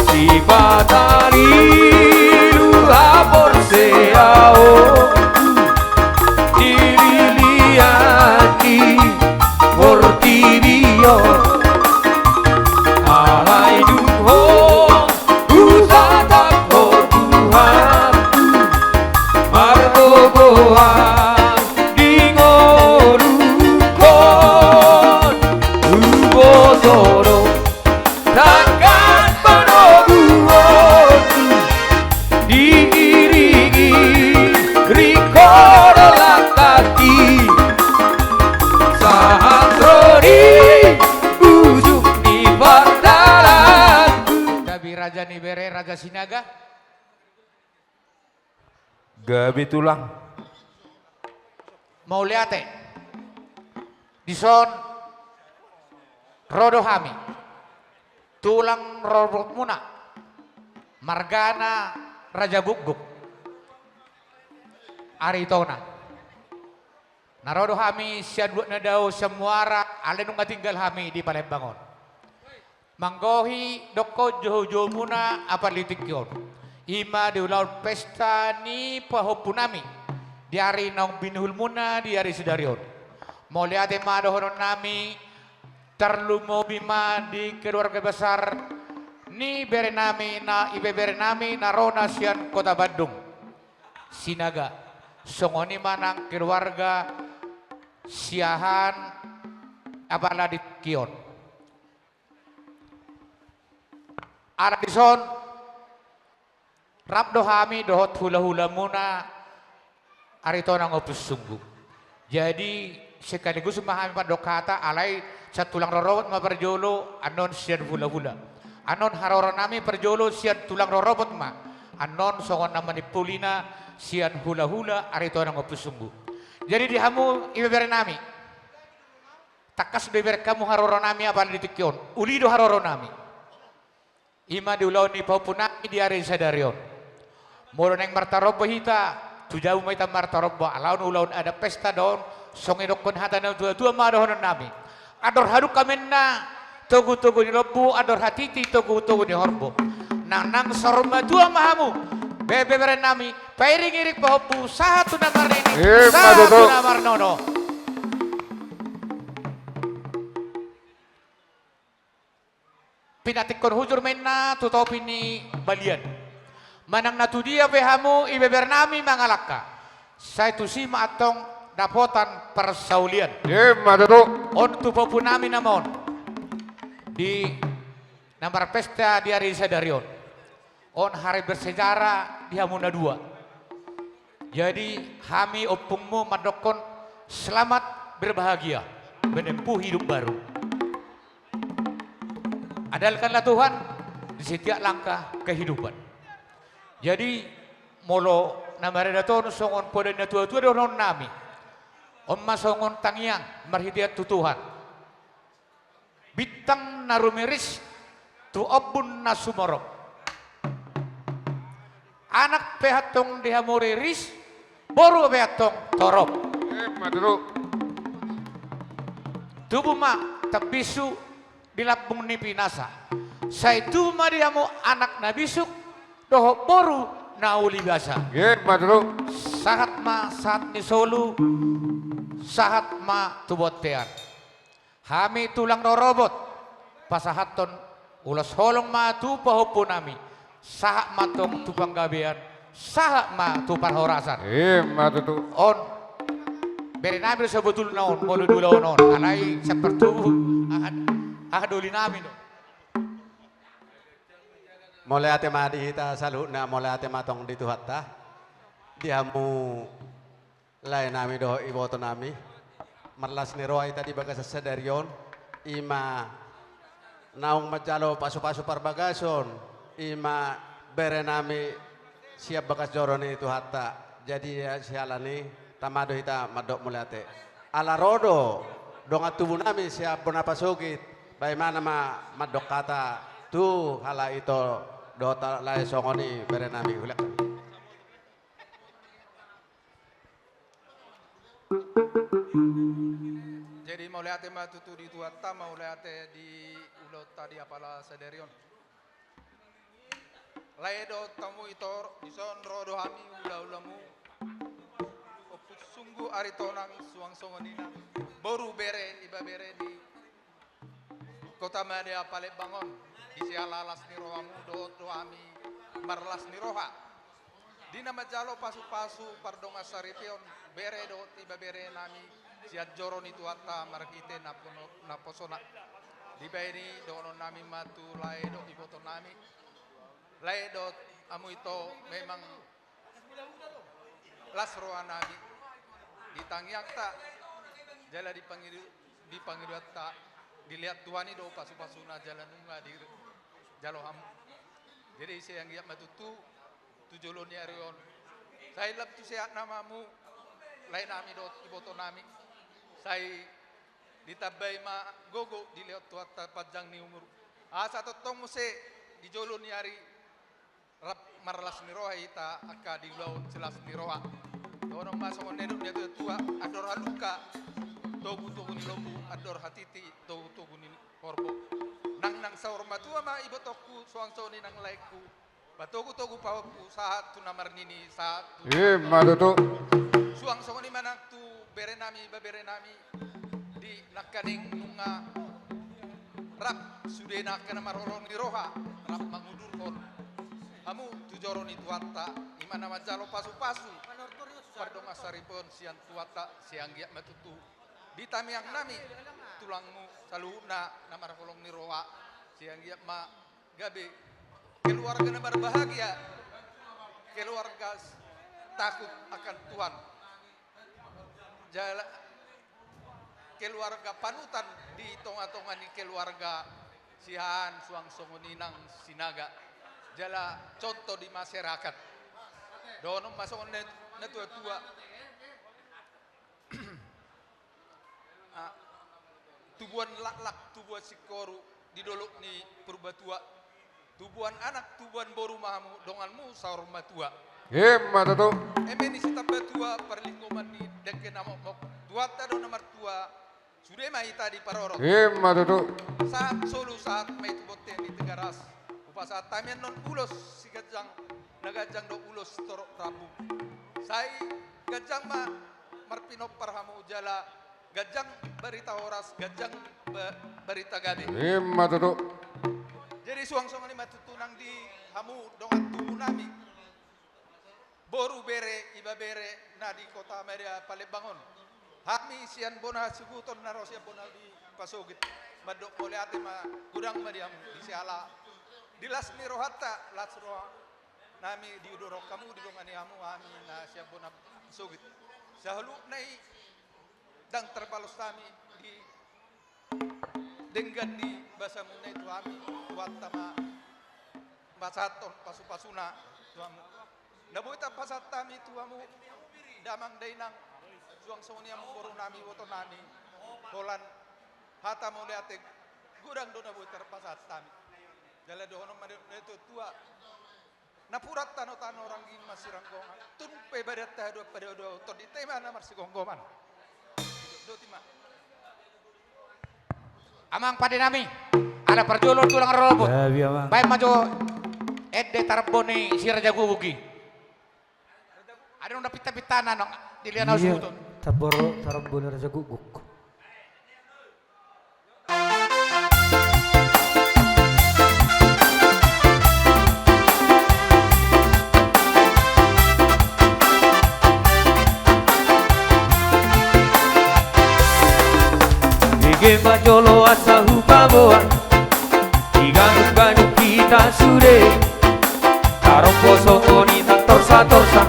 J: di batali luha porseao dilianti portirio alai dungo utatap oh Tuhan margogoa dingorukon ubotoro takas panoruoku diiringi rikodolan kaki saat rodi ujung di bardalaku
A: Dabi Raja Nibere, Raja Sinaga.
D: Gabi tulang.
A: Mau liate di son rodohami tulang robot muna margana Raja Buguk Aritona narodohami sian buat nadao semuara alenung tinggal hami di Palembangon manggohi doko joho muna apa litikyon ima di ulau pesta ni pahopunami di hari nong binuhul muna di hari sudarion mau lihat madohonon nami terlumo bima di keluarga besar ni berenami na ibe berenami narona sian kota Bandung Sinaga songoni manang keluarga siahan abala di kion ada di son rap dohami dohot hula-hula muna arito nang opus sungguh. Jadi sekaligus memahami padokata alai satulang rorobot ma perjolo anon sian hula-hula. Anon haroronami perjolo sian tulang rorobot ma. Anon songon namani pulina sian hula-hula arito nang opus sungguh. Jadi dihamu ibebere nami. Takas beber kamu haroronami apa ditikyon. Ulido haroronami. Ima diulau ni paupunami di ari sadarion. Moro neng martarobo hita tujaw may tamartarobo alaun ulaun ada pesta doon songidokon hata na dua madohonon nami. Ador haduk kamen na tugu-tugu ni robo ador hatiti tugu-tugu ni horbo. Nang sorma dua mahamu beberen nami pairing-irik bahopu satu namar ini
H: Matutu.
A: satu namar nono. Pinatikon hujur menna tutopi ni balian. Manang natu dia behamu ibeber nami mangalaka. Saya tu si atong dapotan persaulian.
H: Matutu.
A: On tu popu nami namon. Di namar pesta di hari Sadarion. On hari bersejarah di Hamuna 2. Jadi kami opungmu madokon selamat berbahagia menempuh hidup baru. Andalkanlah Tuhan di setiap langkah kehidupan. Jadi molo namare daton songon poda na tua-tua donon nami. Omma songon tangiang marhidiat tu Tuhan. Bitang narumiris tu obun nasumorok. Anak pehatong dihamuriris boru pehatong torop.
H: Matutu.
A: Tubuh ma tabisu dilabung ni pinasa. Saya tu ma diamu anak nabisuk doho boru nauli biasa.
H: Matutu.
A: Sahat ma saat ni solu sahat ma tubotean. Kami tulang no robot pasahaton ulas holong ma tu pahopo nami. Sahak matong tu panggabean, sahak ma tu parhorasan.
H: Matutu.
A: On beri nabi sebetul naon mulu dulu non alai seperti aduli nabi no.
L: Mulai ate madi kita salu na mulai ate matong dito hatta diamu lain nami do iboto nami marlas ni roy tadi bagas Sadarion ima naung majalo pasu-pasu parbagason ima bere nami siap bagas joroni itu hatta jadi ya sialani tamado hita madok mulai ate ala rodo donga tubuh nami siap bonapasugit bagaimana ma madok kata tu hala itu dota lai songoni bere nami hulak.
F: Jadi mulai ate matutu di tuata mulai ate di ulot tadi apalah Sadarion. Laido tamu itor di sonro dohami ula-ulamu. Opus sungguh aritonang suang songonina. Boru bere iba bere di kota Madya Palek Bangon. Di sialalas ni rohamu doami marlas ni roha. Di nama jalo pasu-pasu pardonga saripion bere do tiba bere nami siat joron itu atta markite naposona. Di baini dono nami matu lai do iboto nami. Lai do amu itu memang lasroa nami. Di tangiang tak jala dipanggil tak dilihat Tuhan itu pasu-pasuna jalan nunga di jalo ham. Jadi saya yang giat matutu tujulon ni arion. Saya lap tu sehat namamu lain nami dot iboto nami. Saya ditabai ma gogo dilihat tuat panjang ni umur. Asa totong muse di jolon ni ari rap marlas ni roha ita akka di laut selas ni roha. Dono masuk neduk dia tua ador aluka. Togu ni lobu ador hatiti togu ni korbo. Nang saur matua ma ibotoku suang-suang nang laiku. Batogu pawaku saat tu namar nini saat tu.
H: Matutu.
F: Suang-suang ni mana tu berenami baberenami di nakaning nunga rap sudah nak kena marolong di roha rap mangudur kon. Kamu tujoron itu watta imana majalo pasu-pasu. Pardonga saripon siang tuata siang giat matutu. Di tamiang nami tulangmu saluna namar kolong ni roa siang giat ma gabe keluarga na berbahagia keluarga takut akan Tuhan jala keluarga panutan di tonga-tonga ni keluarga sihan suang songoninang sinaga jala contoh di masyarakat dono masuk na tua-tua tubuhan lak-lak, tubuhan sikoru di dolok ni purbatua. Tubuhan anak, tubuhan boru mahamu, donganmu saur matua.
H: Matutu.
F: Emeni si tabatua perlingkuman ni deke nama mok. Duata do nomor tua. Sudah mai tadi parorok.
H: Matutu.
F: Saat solu saat mai tuboten di tegaras. Upa saat tamian non ulos si gajang
M: nagajang do ulos torok Prabu. Sai gajang ma marpinop parhamu jala gajang berita horas gajang berita gabi.
H: Matutu.
M: Jadi suang-suang ini matutunang di hamu dongan tubuh nami. Boru bere iba bere na di kota Media Palembang. Hami sian bona suguton naro sian bona di pasugit. Madok boleh ate ma gudang madiam di siala. Dilas ni rohata las roh nami di udoro kamu di dongani hamu ami na sian bona sugit. Sahalu nai dang terbalus kami di denggan di bahasa munai itu ami watama basaton pasu-pasuna tuamu. Nabuita pasatami tuamu damang dainang suang sonia mengboru nami woto nami kolan hata mau liatek gudang do nabuita pasatami jala dohono itu tua napurat tano-tano orang gin masih ranggongan tunpe badat tahadu pada do to di tema na marsi gonggoman do tima
C: Amang pada nami ada perjulur tulang robot baik maju Ede Tarbone si Raja Gugugi ada udah pita-pitana nong dilihat harus
J: Iya,
C: butun
J: taboro Tarbone Raja Guguk. Ige majolo asa hupamoa Iganu-ganu kita sude Taroko songoni tak torsa-torsa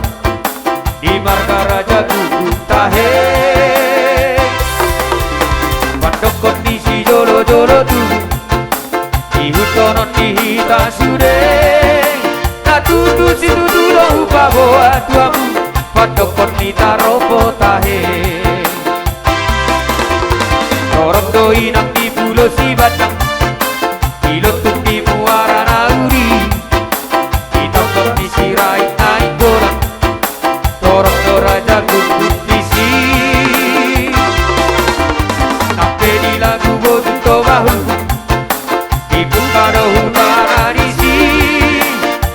J: Di marga Raja Guguk tahe Pandok kondisi jolo-jolo tu Di hutonon di hita sude Natutu situ dulu hupamoa tuamu Pandok kondisi taropo tahe Orang doi nang di pulau si batang Ilotuk di muara nauri Hitam di sirai naik gorang Orang do Raja Guguk di si Sampai di lagu botuto bahu Dibuka do utara di si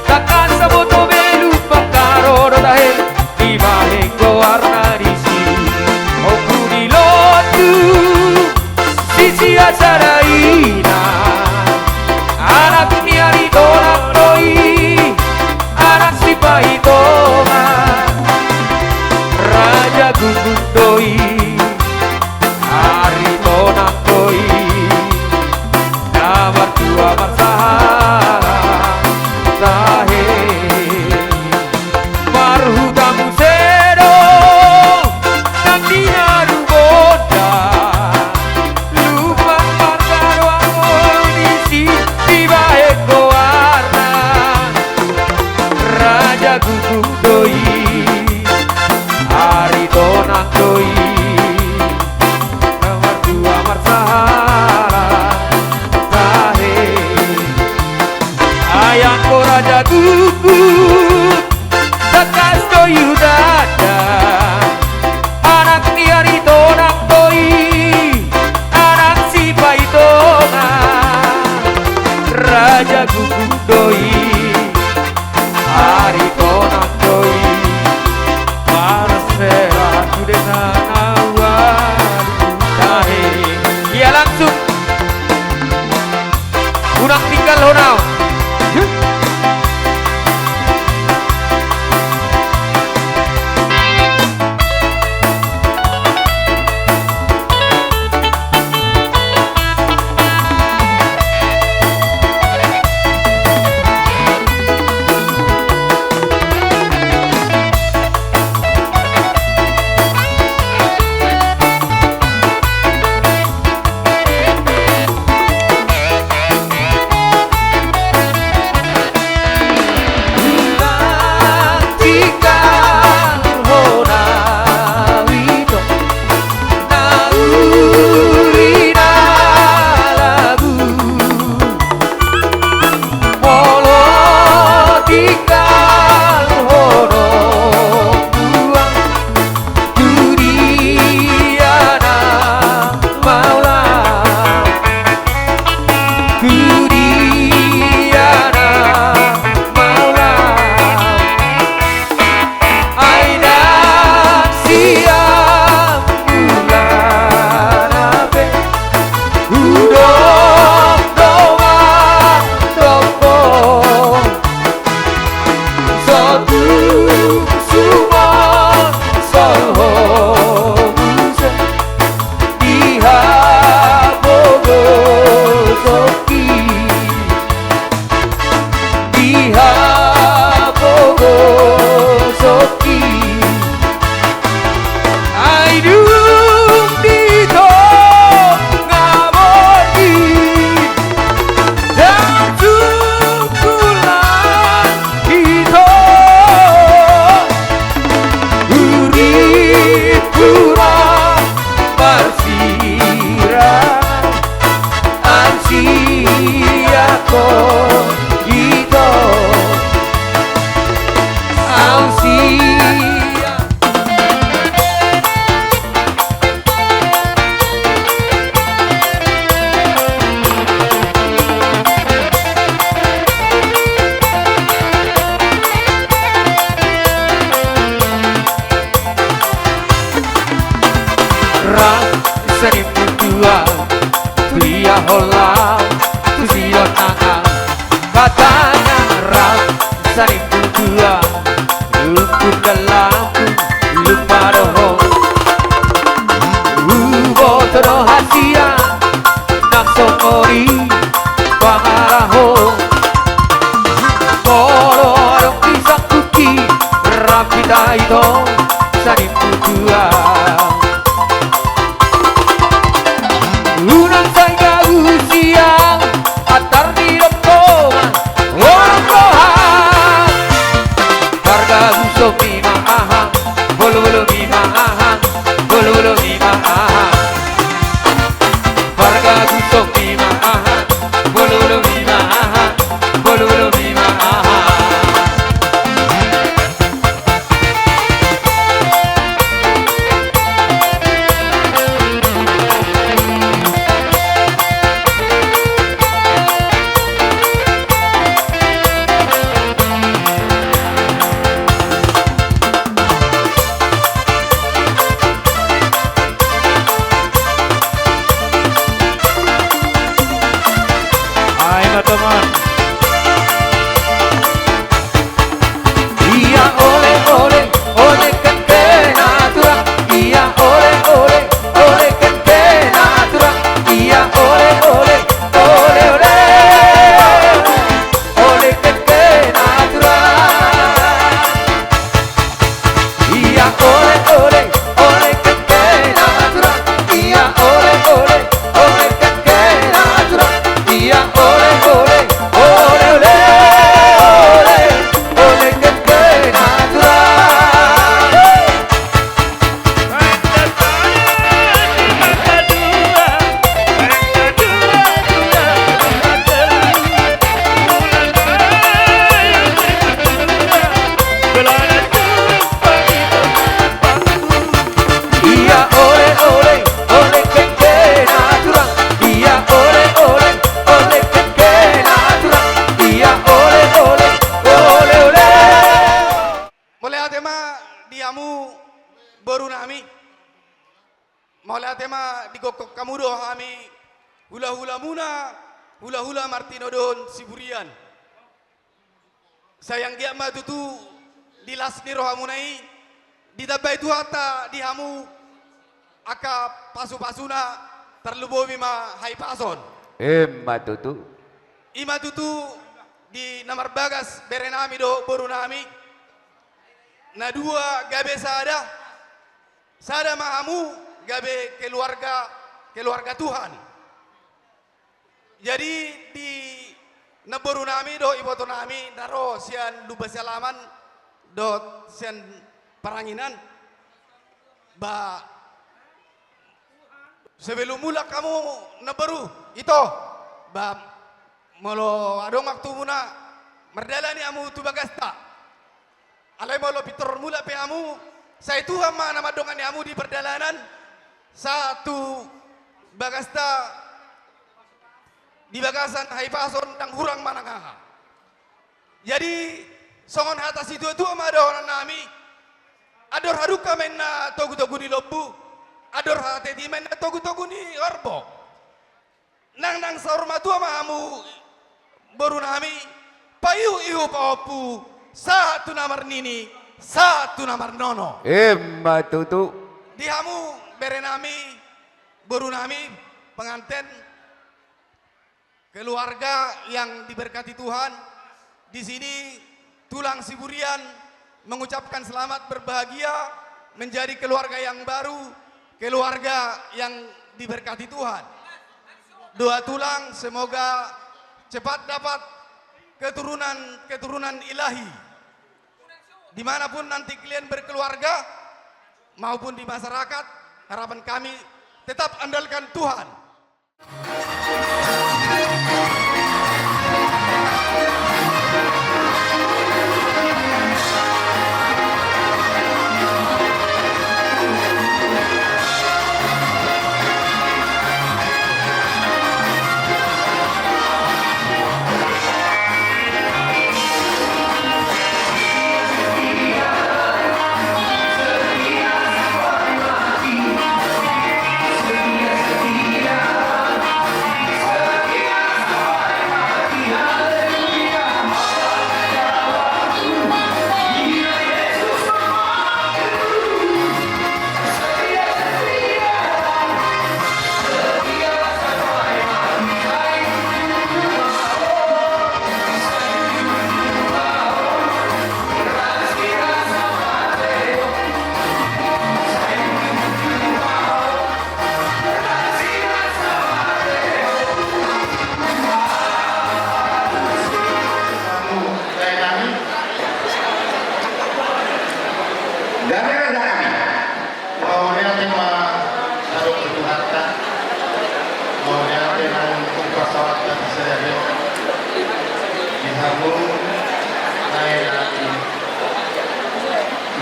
J: Takkan saboto belu pangkaro do tahe Di bahenggo warna di si Oku di lotu Sisi asaraina Anak niari tolak doi Anak si pahitoma Raja Guguk doi Ari tonak doi Namar tua marsahara Tahe Marhutamu sedo Nang dinaru boda Raja Guguk doi Ari tonak doi Nomor dua marsahara Tahe Ayangko Raja Guguk Tekas doi dada Anak niari tonak doi Anak si paitongan Raja Guguk doi Ari tonak doi Marcela Tudena dalamku lupa roho boto rahasia nak sokori pangaraho koro arok kisah kuki rapita itu sanimu dua lunang saya usia atar di rombongan orang rohan harga usok lima ahang bolu-bolu lima ahang bolu-bolu lima ahang harga usok lima ahang bolu-bolu lima ahang bolu-bolu lima ahang teman iya oleh kentena turang iya oleh kentena turang iya oleh kentena turang iya oleh kentena turang iya oleh kentena turang iya
C: tema digokok kamu doh kami hula-hula muna hula-hula Martino don Siburian sayang dia mah tutu dilas ni rohamunai ditabai tu hata dihamu aka pasu-pasuna terlubo bima hai pason ima tutu di namar bagas berenami do borunami na dua gabe sada mahamu gabe keluarga Tuhan. Jadi di neboru nami do iboto nami naro sian lubas alaman do sian paranginan ba sebelum mula kamu neboru itu ba molo adong waktu muna merdalani amu tu bagasta alai molo pitor mula pe amu saya Tuhan mana madongan amu di perdalanan satu bagasta di bagasan haifason dan hurang manangaha. Jadi songon atas itu ama ada orang nami ador haduka menna togu-togu di lobu ador hati di menna togu-togu di orbo nang saurma tu ama amu baru nami payu ihu paupu satu namar nini satu namar nono
H: tutu
C: dihamu berenami baru nami pengantin keluarga yang diberkati Tuhan di sini tulang Siburian mengucapkan selamat berbahagia menjadi keluarga yang baru keluarga yang diberkati Tuhan doa tulang semoga cepat dapat keturunan ilahi dimanapun nanti kalian berkeluarga maupun di masyarakat harapan kami tetap andalkan Tuhan.
N: Gamera kami.
O: Maunya tema sarung bertuhatta. Maunya tema untuk pesawat dan sedaya. Dihamu naik lagi.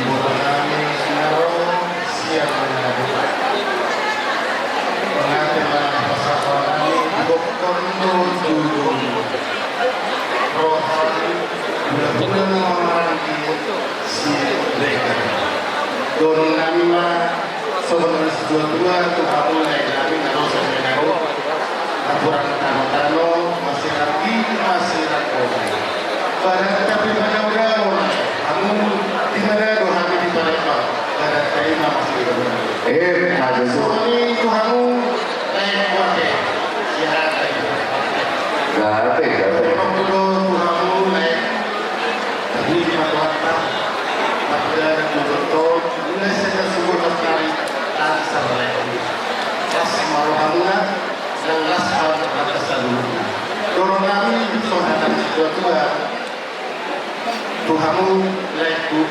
O: Ibu kami sinaro siang menghadapi. Mengatur pesawat kami dibokon dulu. Rohani benar-benar memanti si mereka. Dorong kami mah sebenarnya dua untuk aku naik kami naro sebenarnya laporan tano masih lagi masih ragu. Pada tapi pada orang kamu di mana doa di pada kau pada terima masih benar.
N: Ada
O: Soalnya itu kamu naik kuat sihat lagi.
N: Gape.
O: Kamu kamu naik di mana pada betul mulai saja subuh sekali asal lagi. Las maruhamuna dan las atas saluna. Dorong kami sohatan dua Tuhanmu leku.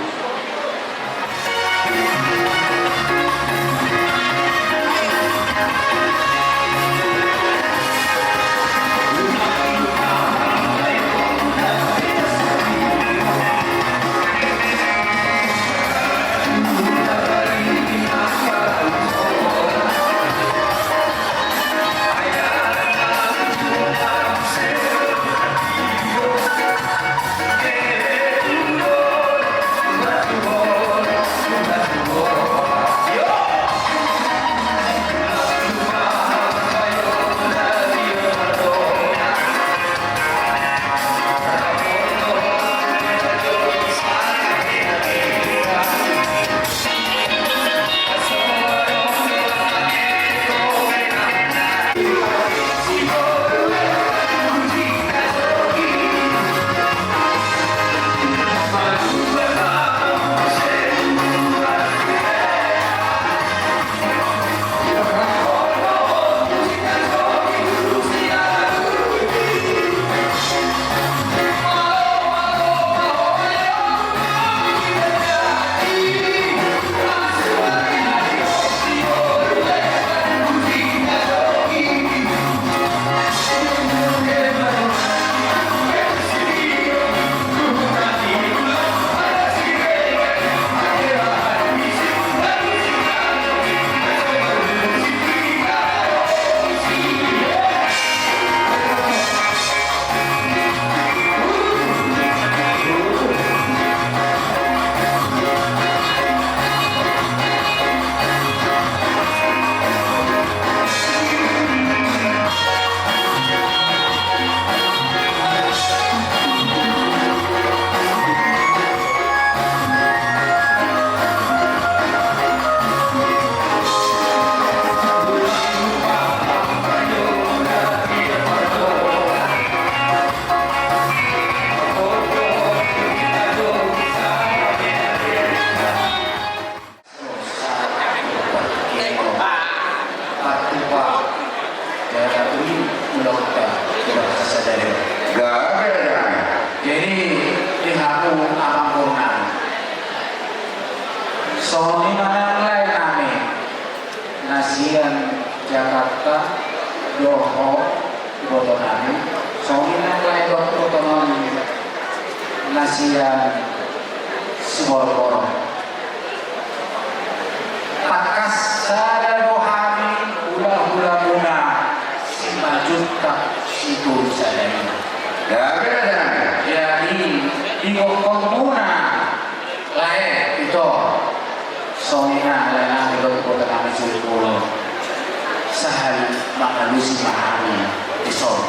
K: Sony manalay namin nasiyan Jakarta Doho boto namin Sony manalay boto namin nasiyan Sibor-boro pakas sada dohami hula-hula muna si majuta itu sadaya jadi digokong muna lain itu Soalnya adalah kalau kota kami Solo sehari mengalusi mahari di Solo.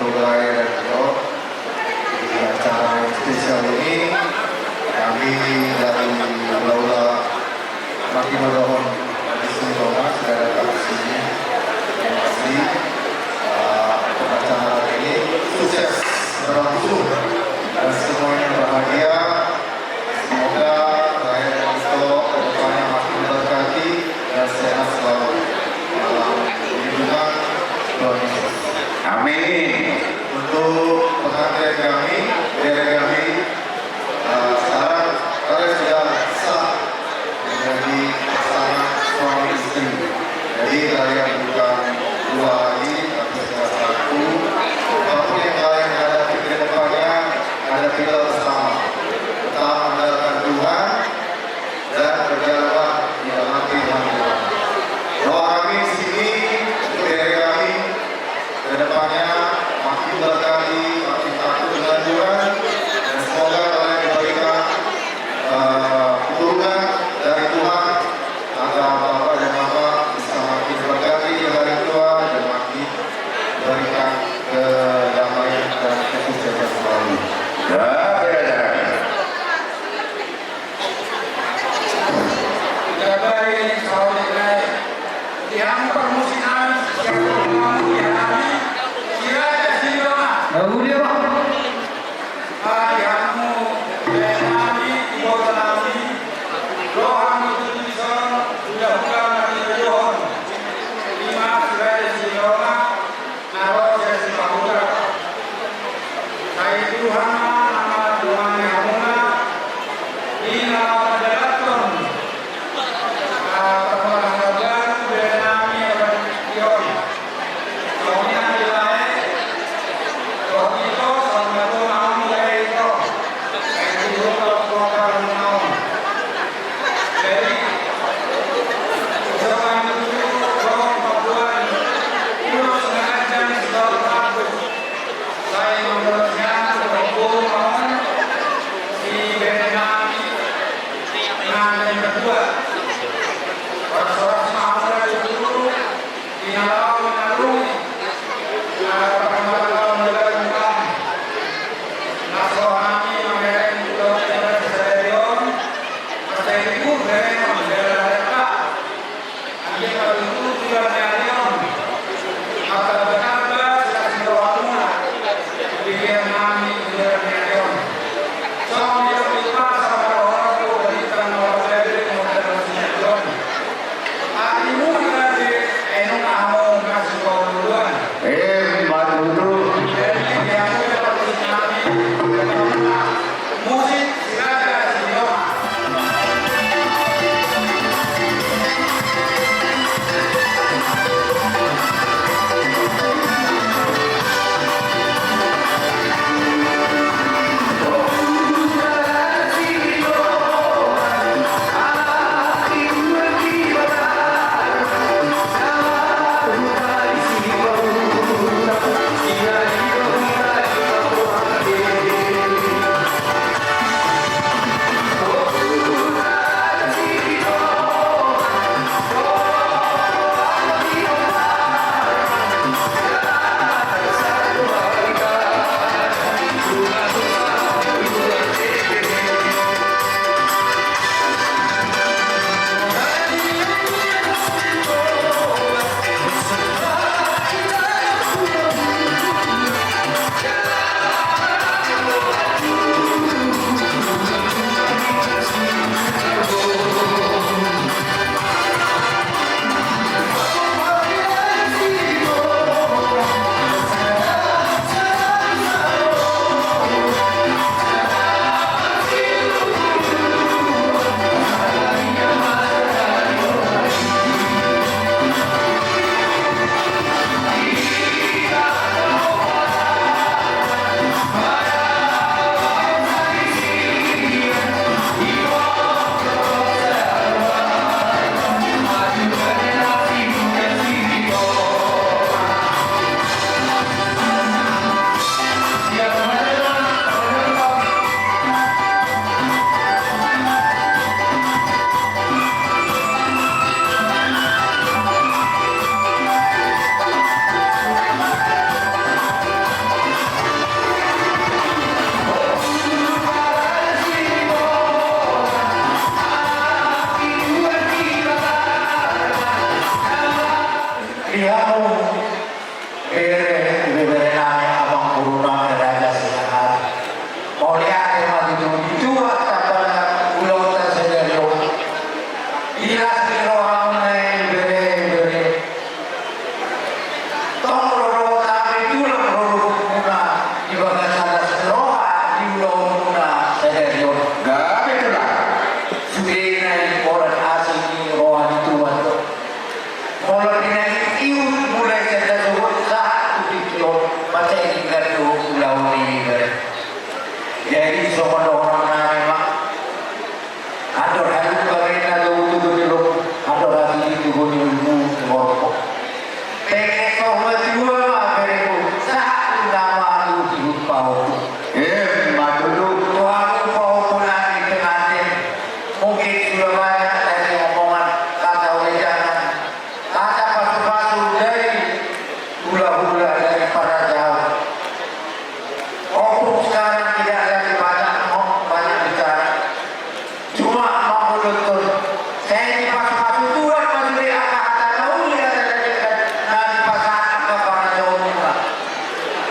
O: Togay dan Bro. Di acara yang spesial ini kami dari Laula makin memohon di semua sudah datang ke sini. Terima kasih. Acara ini sukses berlangsung dan semuanya bahagia. Semoga saya dan Dito kedepannya makin berkati dan sehat selalu. Lindungan Tuhan Yesus. Amin. Untuk pengantin kami, dari kami, sekarang kalian sudah sah menjadi pasangan suami istri. Jadi kalian bukan dua lagi, tapi sudah satu. Apapun yang kalian hadapi ke depannya, hadapilah bersama. Tetap mengandalkan Tuhan dan berjalanlah di dalam firman Tuhan. Doa kami di sini untuk diri kami ke depannya makin berkati, makin takut dengan Tuhan, dan semoga kalian diberikan keturunan dari Tuhan agar Bapak dan Mama bisa makin berkati di hari tua dan makin berikan kedamaian dan kesuksesan selalu.
K: Yang permusikan yang menghadiri Siraja Siloma. Ayahmu benami ibolami roham itu dison sudah bukan lagi johon. Lima Siraja Siloma naros yang sepahura. Hai Tuhan nama Tuhan yang mula ina padalaton.
O: Madu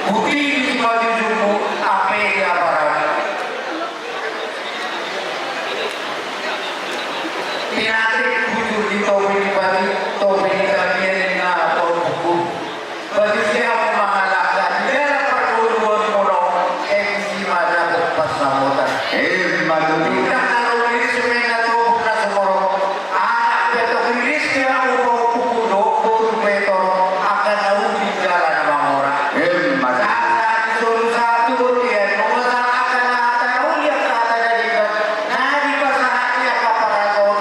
K: Putih baju suku apa ya barang. Tinatrik bujur di topi di baju topi di kalian na buku. Baju siapa mengalahkan dia perluan mono MC mana berpasamutan.
O: Madu tutu.
K: Kita kalau ini sebenarnya tuh bukan semua anak betul ini dia udah buku dokter betul akan tahu di jalan sama orang.
O: Madu.
K: Satu dia nomor akan tahu lihat kata dari nadi pasangannya kaparagon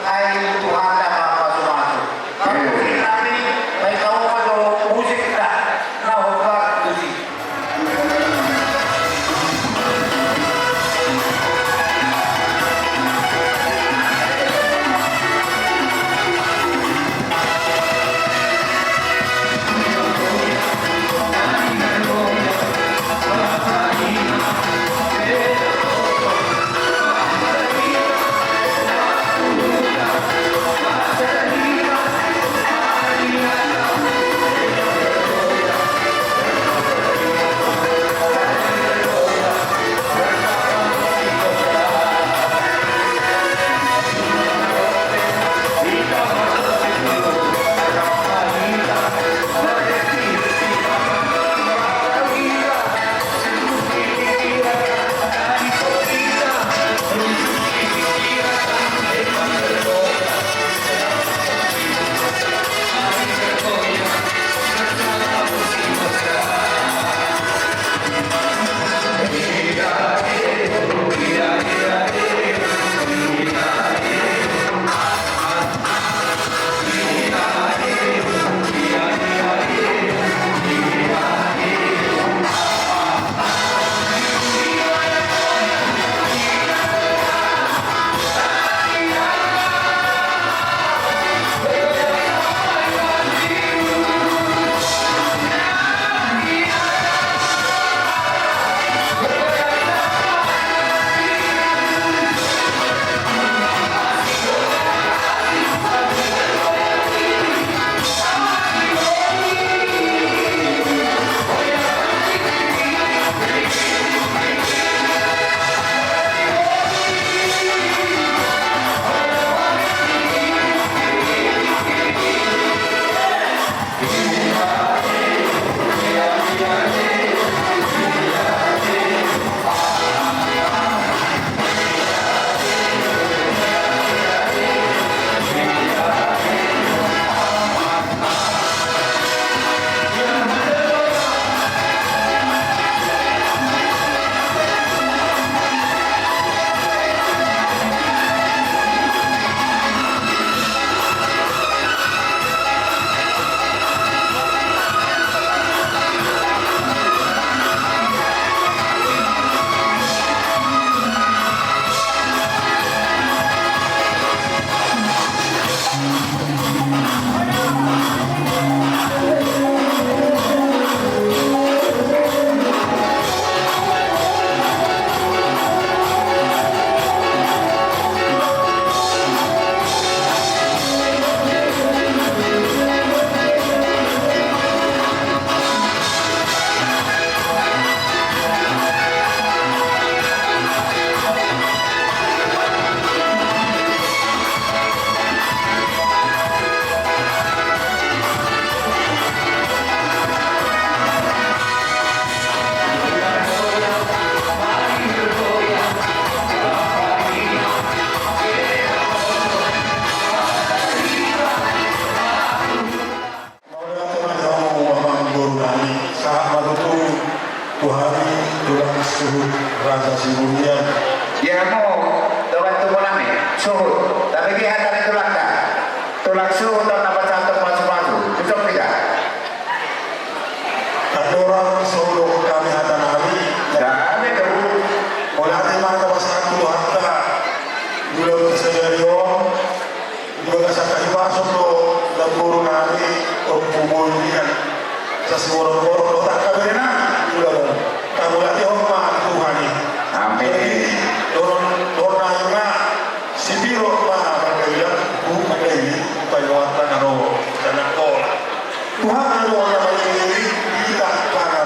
K: hai Tuhan dan masuk masuk. Tapi baik tahu kalau musik dah nah obat musik.
O: Raja Simunian.
K: Dia mau doa itu boleh suhu, tapi dia ada tulak dah. Tulak suhu dan apa satu masuk-masuk, betul tidak?
O: Ada orang solo kami hata nabi.
K: Dah ada tu.
O: Olah tema kita pasal dulu hatta. Dulu sejarion, dulu kasih masuk lo dan guru nabi, pembunuhan. Sesuatu tak kabelena, dulu. Kamu lagi hormat Tuhan ini.
K: Amin.
O: Dorong ayuna si biro mah berkaitan bukan ini payuatan aro dan kol. Tuhan aro orang ini tidak para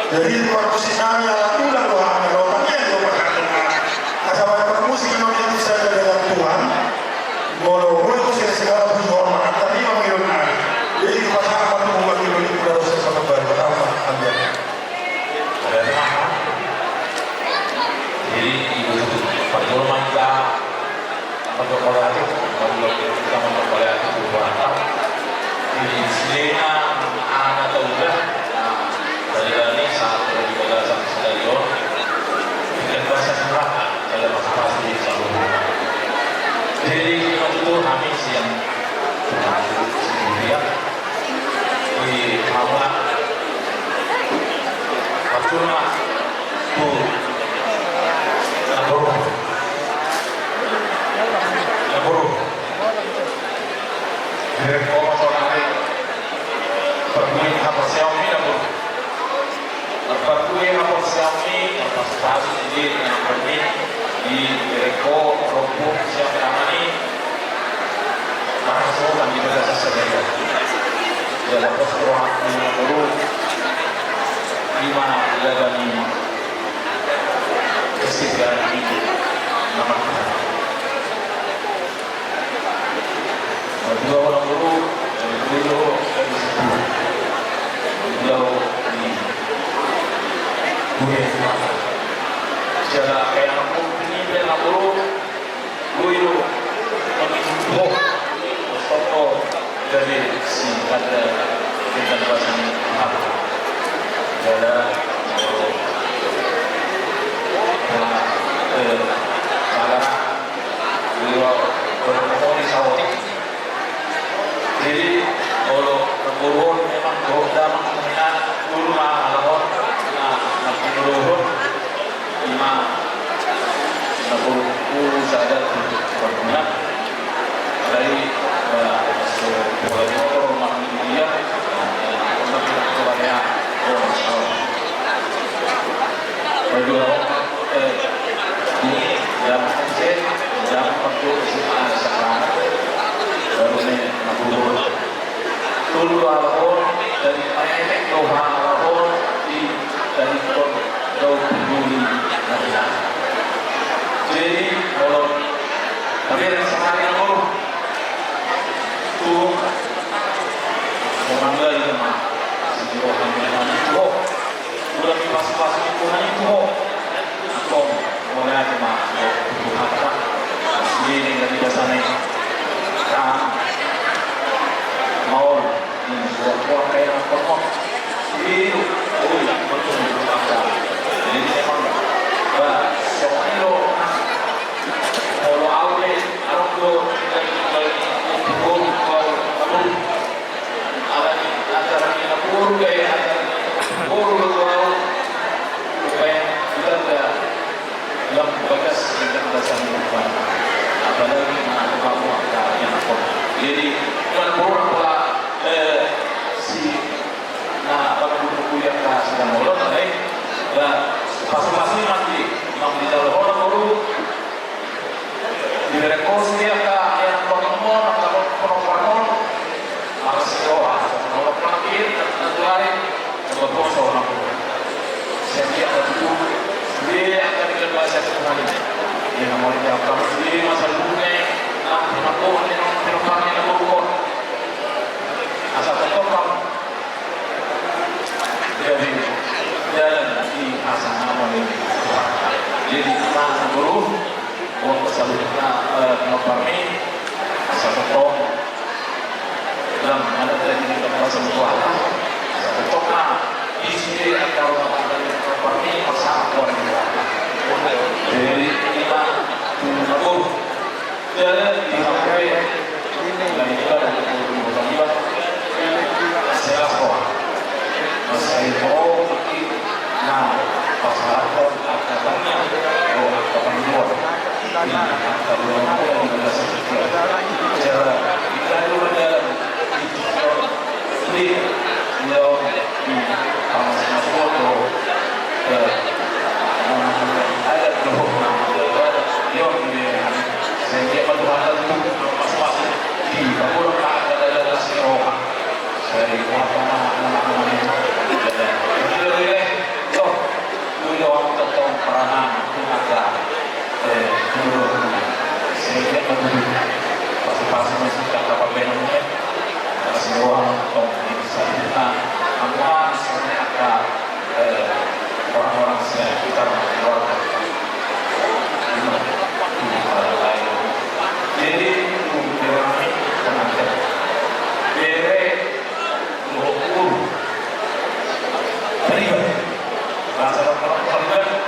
O: Jadi permusik nami alat ulang doa rotannya itu perkatakan. Asal permusik nami itu saya dengan Tuhan. Molo itu segala puji hormat tapi memanggil nami. Jadi pasangan itu membuat ini sudah dosa sama baru pertama ambil.
P: Jadi ibu perlu manja memperoleh kita memperoleh buatan. Jadi sini anak atau udah dari saat beribadah sampai stadion dan bahasa surah dalam bahasa di seluruh. Jadi itu kami siang kemudian di awal Fatullah tu Naburu Direktur Masyarakat Perguruan Apa Xiaomi Naburu Perguruan Apa Xiaomi Apa Stasi Jadi Naburu di Direktur Rompuk Xiaomi Ramani langsung kami berkata saja dalam perguruan Naburu 5 dari kesetiaan ini nama kita. Dua orang guru dari dulu dari 10 beliau di Buya Selatan. Secara kayak aku ini dan guru itu mengimbau Mustafa dari si ada kita bahasa apa? Ada beliau bertemu di Saudi. Jadi kalau turun memang doa mengenai turun malam, nanti turun 50 saja berguna dari rumah dia untuk kepada orang Saudi. Beliau ini dalam konsep dalam waktu kesukaan sekarang baru ini Naburu Tulu Alahor dari Ayat Doha Alahor dari Kondau Buli Nabilah. Jadi kalau tapi yang sekali Naburu itu memanggil itu mah sejauh hamil itu udah pas-pas itu hanya itu atau mulai ada mah apa ini dari dasar ini mau buat kayak apa itu betul apa jadi memang soalnya lo kalau awalnya aku antara kita buru kayak buru kalau supaya kita tidak dalam bagas kita dasar depan apalagi kamu yang aku jadi bukan buru pula si buku yang sedang mulai pas-pasnya nanti di dalam orang baru di rekos dia yang pengomong atau pengomong harus doa kalau pengakir nanti lain betul seorang setiap itu dia akan kita bahasa sekali dia mau dijawab sendiri masa dulunya aku yang aku asal tertopang jadi jalan di pasangan ini jadi kita guru untuk selanjutnya noparmi asal tertopang dalam ada tadi kita bahasa berdoa asal tertopang di sini ada orang dari noparmi pasangan keluarga jadi kita guru jalan di HP dan juga dari guru saya lapor saya mau nah pasangan katanya kapan luar kalau yang tidak seperti cara kita dulu jalan ini beliau di kawasan foto ada kelompok yang saya berdoa untuk pas-pas di Papua ada seroka dari nama-nama Paranan itu ada sehingga pasti masih kata pembentuknya semua bisa kita semua sebenarnya ada orang-orang sekitar keluarga jadi kami pengantin bere luhur terlibat bahasa orang terlibat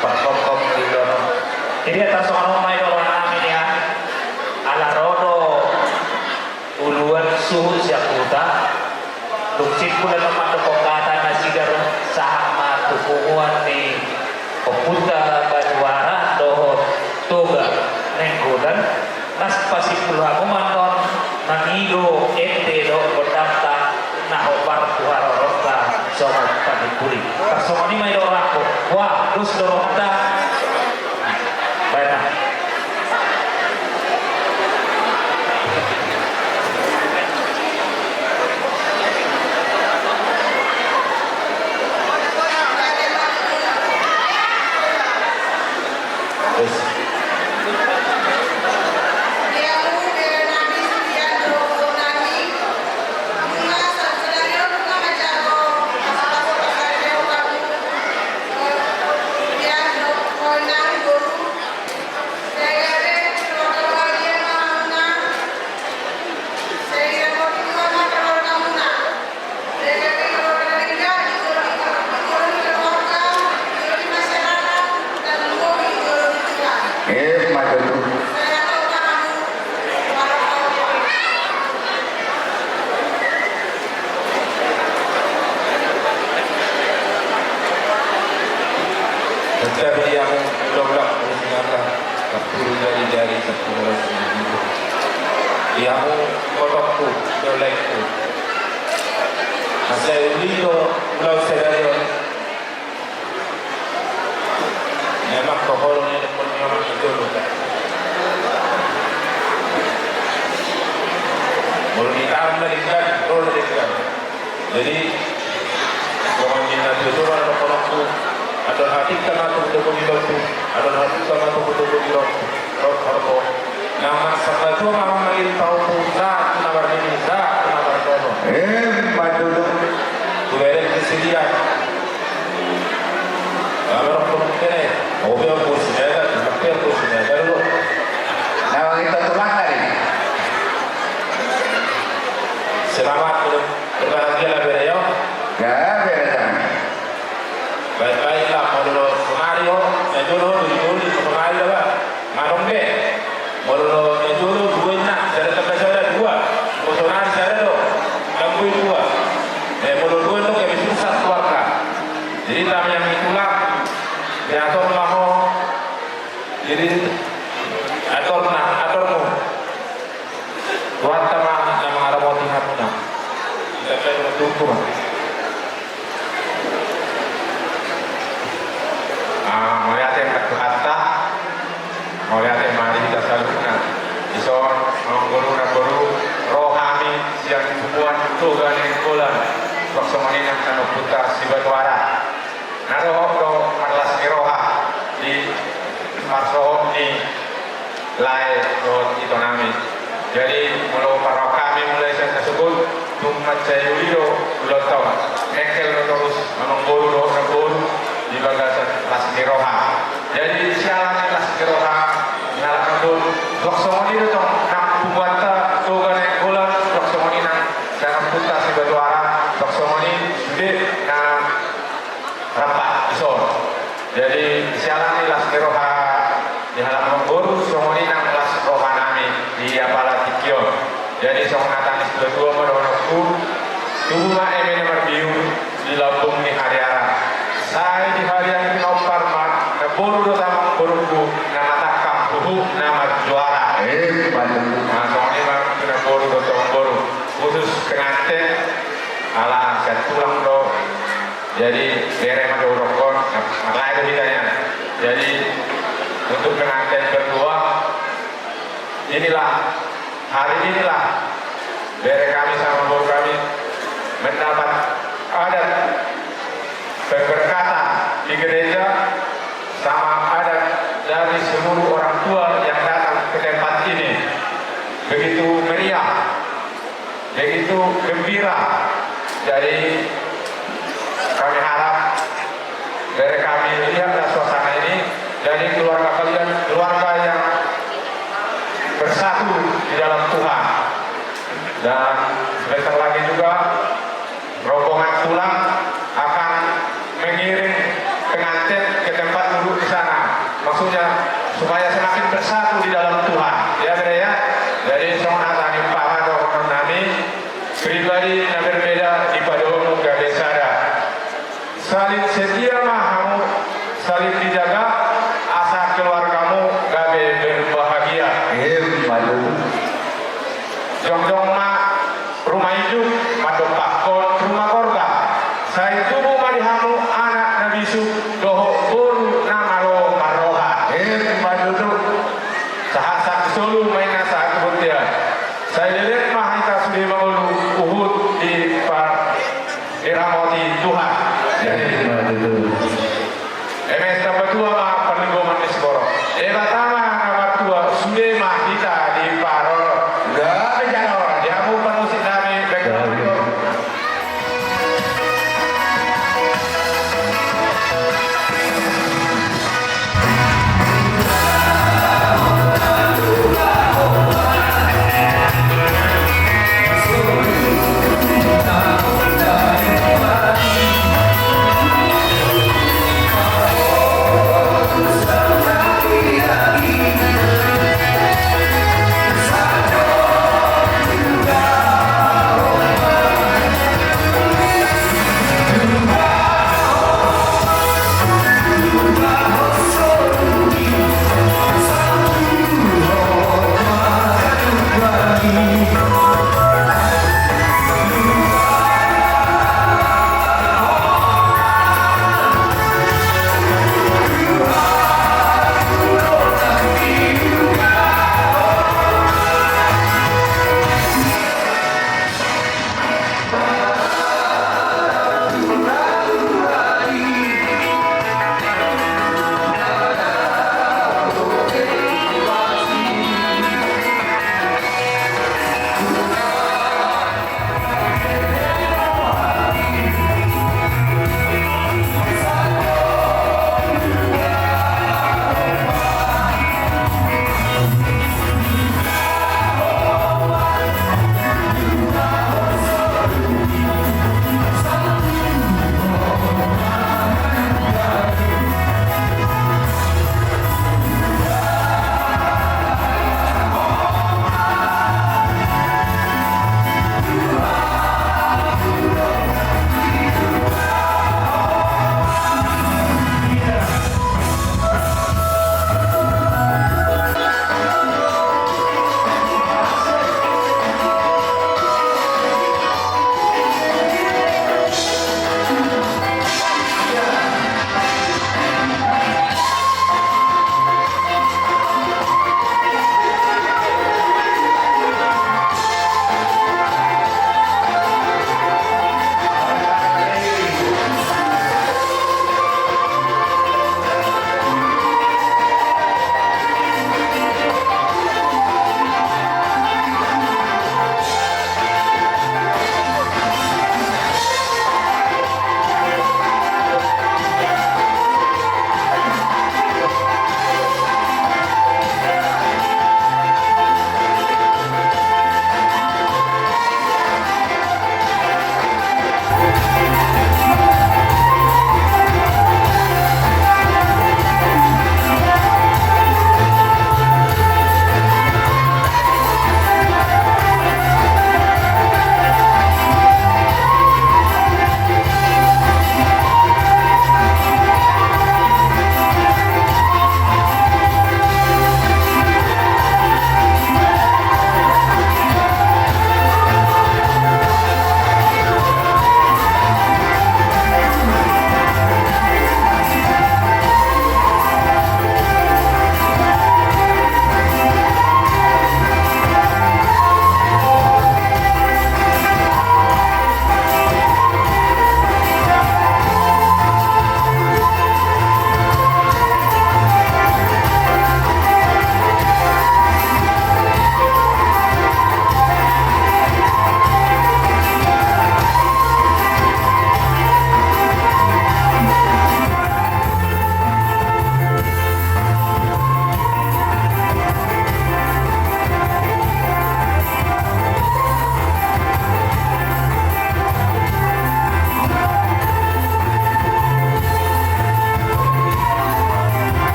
P: Pertokok di dono. Jadi atas orang mai orang kami ya. Ala rodo uluan suhu siakuta. Luksit pula naman ito kata na sigaro sama tupunguan ni Komputa Badwara doho toga nengkulan nas pasipula kumanon nangido ente do berdaftar naho partuara rota somat padipuri kasomani may do rako wah terus do rota baik. Tapi yang dobrak bersenjata kapuru dari jari sepuluh yang kotokku dolekku saya lido pulau Sedario memang koholnya penyoman itu baru ditahan meninggal baru meninggal jadi pemanggilan itu ada kolomku ada hati kena tu betul betul ada hati kena tu betul betul roh harbo nama sebatu nama main tahu puza nama ini za nama dono
N: maju
P: tuere kesediaan kalau orang kene mobil kursinya pakai kursinya dulu
N: nama kita tulang hari
P: selamat berbahagia lah beliau
N: gak beda
P: baik-baiklah modulo senario dulu di senario lah ngarong be modulo dulu dua nak dari tempat saya dua modular saya lo lampu dua modulo dua itu kami susah keluarga jadi dalam yang itulah diatur laho jadi atur aturmu buat teman yang mengarah motif hatinya tidak perlu menunggu melihat yang terkata melihat yang mari kita salurkan ison mengguru rohani siang hubungan tuhan yang kulan waksamani yang kanu putar sibatwara naroh do marlas roha di marsohom ni lai do itu nami jadi mulu para kami mulai saya tersebut tumat saya ulido ulotong ekel terus mengguru di bagasan Lasmi Roha. Jadi sialan Lasmi Roha nyalakan dulu. Doksomoni itu nak buata tugan yang bulan. Doksomoni nak jangan putar si batuara. Doksomoni sudah nak rapat isor. Jadi sialan Lasmi Roha di halaman guru. Doksomoni nak Lasmi Roha nami di apala tikio. Jadi songatan isberdua meronokku. Tubuh mak eme nomor biu di lambung ni hari arah. Saya di hari yang pinopar mak, neburu do tamang buruku, nama takam buhu, nama juara. Nah, soalnya mak neburu do tamang buru, khusus pengantin, ala saya tulang do. Jadi bere madu rokok, makanya itu hitanya. Jadi untuk pengantin berdua, inilah hari inilah bere kami sama buru kami mendapat adat berkata di gereja sama adat dari seluruh orang tua yang datang ke tempat ini begitu meriah, begitu gembira. Jadi kami harap dari kami lihatlah suasana ini dari keluarga kalian, keluarga yang bersatu di dalam Tuhan dan salib setia mah kamu salib dijaga asa keluargamu gabe berbahagia. Jongjong mah rumah hidup madok pakon rumah korga. Saya tubuh madihamu anak Nabi Su doho buru namalo maroha. Sahat solu mainan saat kebutian. Saya lihat mah kita sudah mengulu Uhud di Iramoti Tuhan. MS tambah tua mah penenggoman Esboro. Pertama nomor tua sudah mah kita di Paroro. Gak jangan dia mau penusik kami background.
O: Oh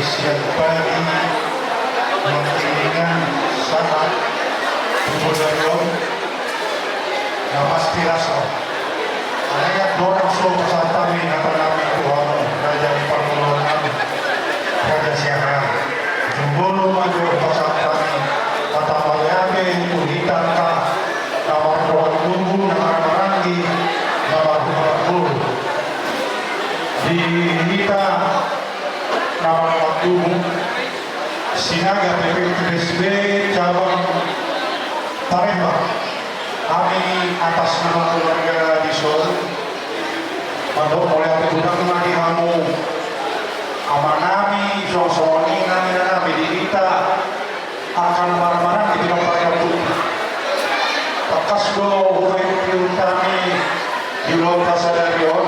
O: siang pagi mengiringan sangat Budaya Namas Tirasa Ayat dorang slow pesatami Nata nami Tuhan Raja Pangulungan Raja Siaga Jumbulu maju pesatami Kata Malayake itu hitangka Nawar doang tunggu Nawar marangi Nawar hukum Di hita Nawar waktu Sinaga PPTSB cabang Palembang. Kami atas nama keluarga di Solo Mandok oleh Tuhan kemari kamu amanami sosoni nami di kita akan marah-marah di bidang karya Tuhan Takas do hurai kami di Lauta Sadarion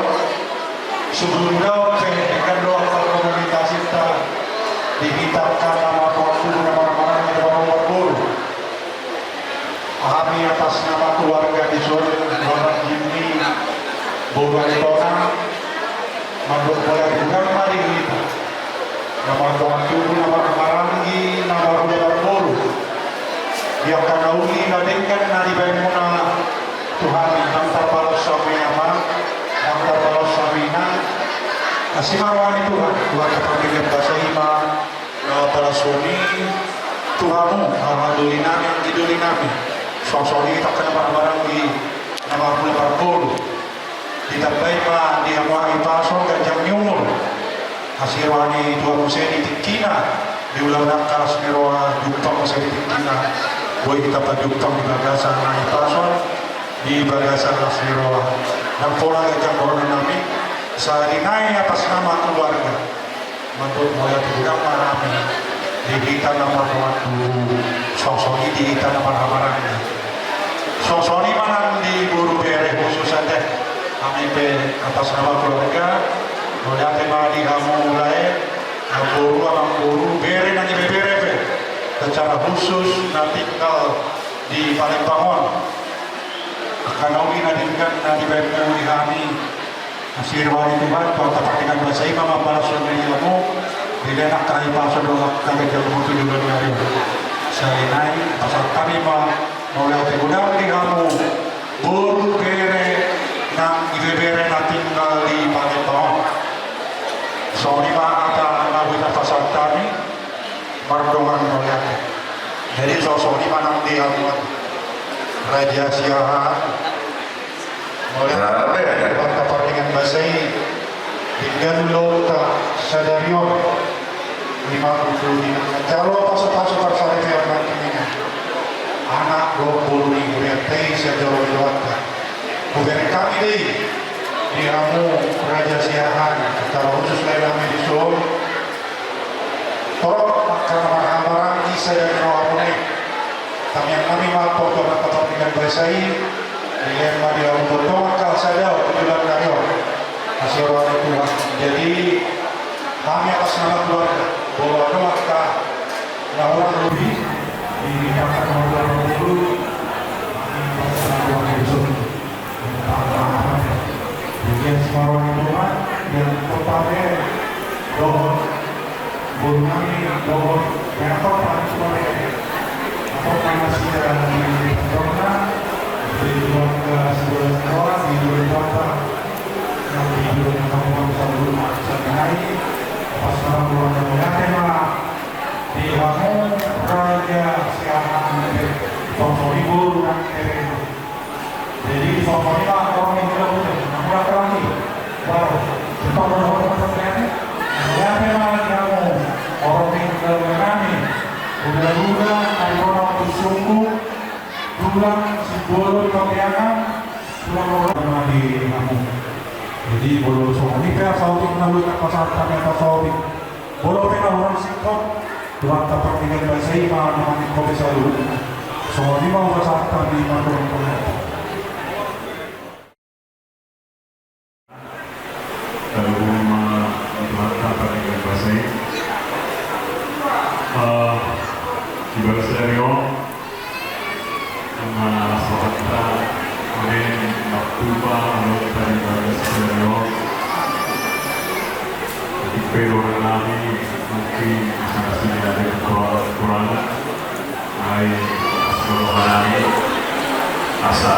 O: sebelum doa dengan doa komunitas kita dihitamkan nama waktu nama marah di bawah waktu kami atas nama keluarga di Solo Bapak Jimmy Bodoh Tona Mandok Bola Bukan Mari kita nama waktu nama Marangi nama Roda Bolu yang kanaungi nadengkan nadi bayamuna Tuhan antar balas sami ama antar balas samina kasih marwani Tuhan Tuhan kepada bahasa ima nama balas suami Tuhanmu alhamdulillah yang tiduri nabi sosok ini tak kena barang-barang di nama bulan Bulu ditambahin pak di Hawaii pasol ganjang nyumur hasil wani dua musim di Tikina di ulang nangkas meroa jumpang musim di Tikina boleh kita jumpang di bagasan naik pasol di bagasan Asmiroa dan pola ganjang corona nami sehari naik atas nama keluarga menurut mulai tidak marami di kita nama waktu sosok ini di kita nama marami sosoni manang di buru bere khusus saja kami atas nama keluarga melihat madi kamu mulai buru abang buru bere nanti bere secara khusus nanti tinggal di Palembang akan kami nadingkan nanti bere di kami hasil wali Tuhan kalau terpakaikan bahasa imam apalah suami kamu dilenak kali pasal doa kami jauh itu juga di hari saya naik pasal kami mulai tegudang di kamu buru bere nang ibebere na tinggal di Palembang so lima ada ngawita pasal kami mardongan melihat jadi sosok lima nang di kamu Raja Siahan melihat kapal dengan bahasa ini dengan Lauta Sadarion 50 kalau pasal-pasal bersama yang nantinya anak 20 ribu RT sejauh lewatkan bukan kami di kamu Raja Siahan secara khusus kami di Solo torok karena marah-marah kisah dan rawapuni kami yang kami mampu untuk kepentingan bahasa ini dengan media untuk akal saja tujuan dari hasil wali Tuhan jadi kami atas nama keluarga bahwa maka orang lebih di makan orang dulu bagian sekarang Tuhan dan kepada dohon bunyi dohon yang apa semuanya apa masih dalam corona di luar ke sebuah sekolah di luar kota yang di luar kampung sebelum sehari pas orang keluarga mengatema di kamu Raja Siahan Tongso Ibu dan jadi Tongso Ibu orang yang tidak boleh namun lagi wow kita berdoa sebenarnya mengatema kamu orang yang tidak menami udah ada orang bersungguh tulang simbol kepiangan tulang di kamu jadi bolo sohoni pe saudi menalu pasar kami saudi bolo pe orang sikot tuan tapak dengan bahasa ima namanya kopi selalu sohoni mau pasar kami mandor
Q: kalau rumah tuan tapak dengan bahasa di bahasa Rio sama sahabat kita kemudian Naktuba lalu dari bahasa Rio di keluarga kami mungkin masing-masing ada kekurangan. Hai seluruh kami asa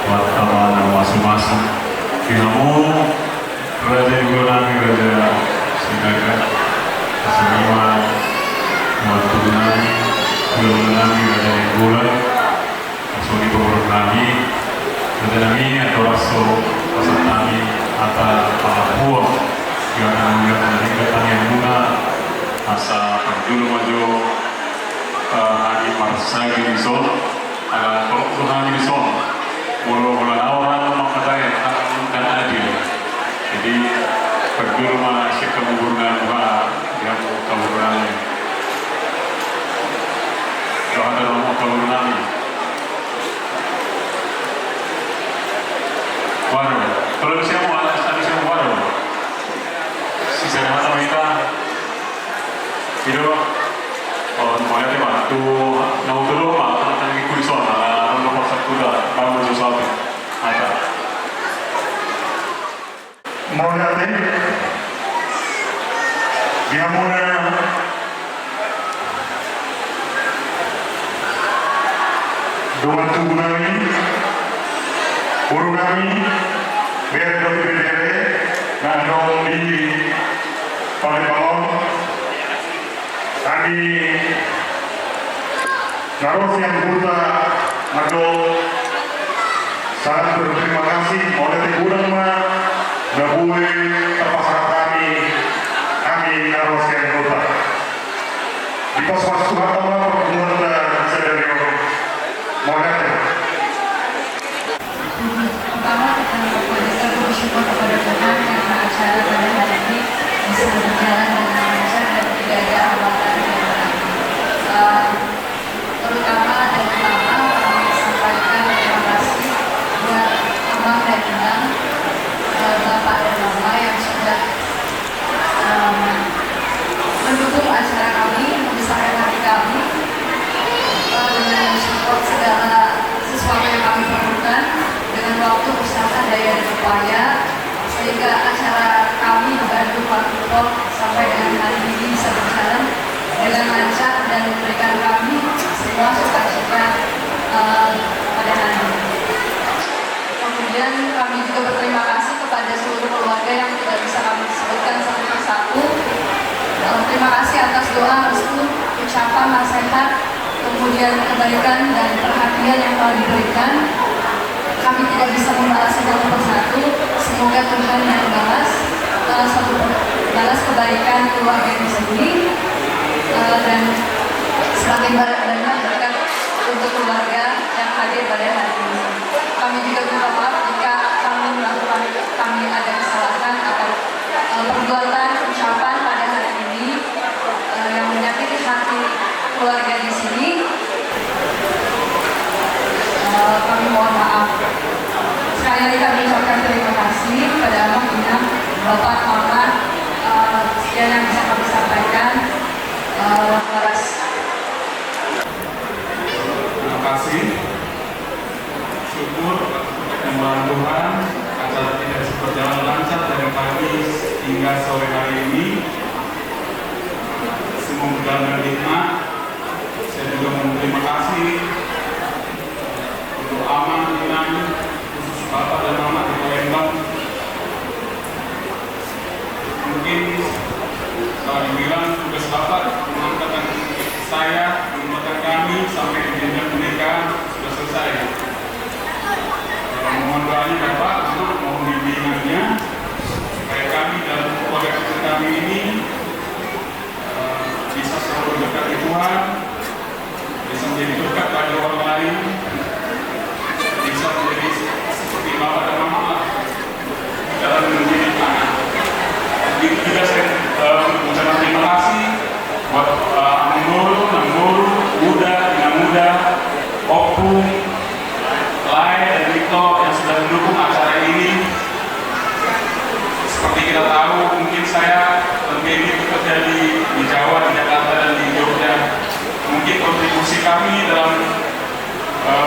Q: buat kawan masing-masing. Kinamu Raja Gurami Raja Sinaga semua Tuhanami Tuhanami Raja Gula Asuni Tuhanami Raja Nami atau Rasul Pasal Nami Ata Pahapua yang mengingatkan ingatan yang guna asa penjuru maju Hani Marsagi Rizal adalah Tuhan Rizal mula-mula orang makadaya dan adil. Jadi berguru masih kemuburan yang kemuburan doa dalam kemuburan baru kalau saya mau alas tadi saya baru sisa masa kita hidup kalau semuanya di waktu nau dulu pak akan ikut soal nomor satu dah kamu sesuatu ada
O: mau lihat dia muna dua tubuh kami burung kami biar lebih berdiri nandong di Palembang kami naros yang buta nandong sangat berterima kasih oleh tegurang mah Gabui terpaksa kami naros yang buta di pos waktu pertama pertemuan dan sederhana modern.
R: Pertama kita bersyukur kepada Tuhan karena acara pada hari ini bisa berjalan dengan lancar dan tidak ada hambatan yang lain. Terutama dan pertama kami sampaikan terima kasih buat abang dan inang, bapak dan mama yang sudah mendukung acara kami, membesarkan hati kami dengan support segala sesuatu yang kami perlukan dengan waktu, usaha, daya dan upaya sehingga acara kami dibantu Pak Kupol sampai dengan hari ini bisa berjalan dengan lancar dan memberikan kami semua sukacita pada hari ini. Kemudian kami juga berterima kasih kepada seluruh keluarga yang tidak bisa kami sebutkan satu persatu. Terima kasih atas doa, restu, ucapan, nasihat, kemudian kebaikan dan perhatian yang telah diberikan. Kami tidak bisa membalas satu persatu. Semoga Tuhan yang balas kebaikan keluarga di sini dan semakin banyak berkat untuk keluarga yang hadir pada hari ini. Kami juga minta maaf jika kami ada kesalahan atau perbuatan ucapan pada hari ini yang menyakiti hati keluarga di sini. Kami mohon maaf. Sekali lagi kami ucapkan terima kasih kepada Abang Inang, Bapak, Mama, sekian yang bisa kami sampaikan.
Q: Terima kasih. Syukur kemurahan Tuhan acara tidak bisa berjalan lancar dari pagi hingga sore hari ini. Semua berjalan dengan hikmat. Saya juga berterima kasih untuk Aman, Inang, khusus Bapak dan Mama di Palembang. Mungkin kalau dibilang tugas Bapak mengantarkan saya, mengantarkan kami sampai ke jenjang pernikahan sudah selesai. Mohon doanya Bapak, mohon bimbingannya supaya kami dalam keluarga kami ini bisa selalu dekat di Tuhan, bisa menjadi dekat pada orang lain, bisa menjadi seperti Bapak dan Mama dalam menjadi anak. Begitu juga saya mengucapkan terima kasih buat Anggoro, Nanggoro, Uda, Inang Muda, Opung, Lai, dan Rito yang sudah mendukung acara ini. Seperti kita tahu, mungkin saya lebih bekerja di Jawa, di Jakarta, dan di Jogja. Mungkin kontribusi kami dalam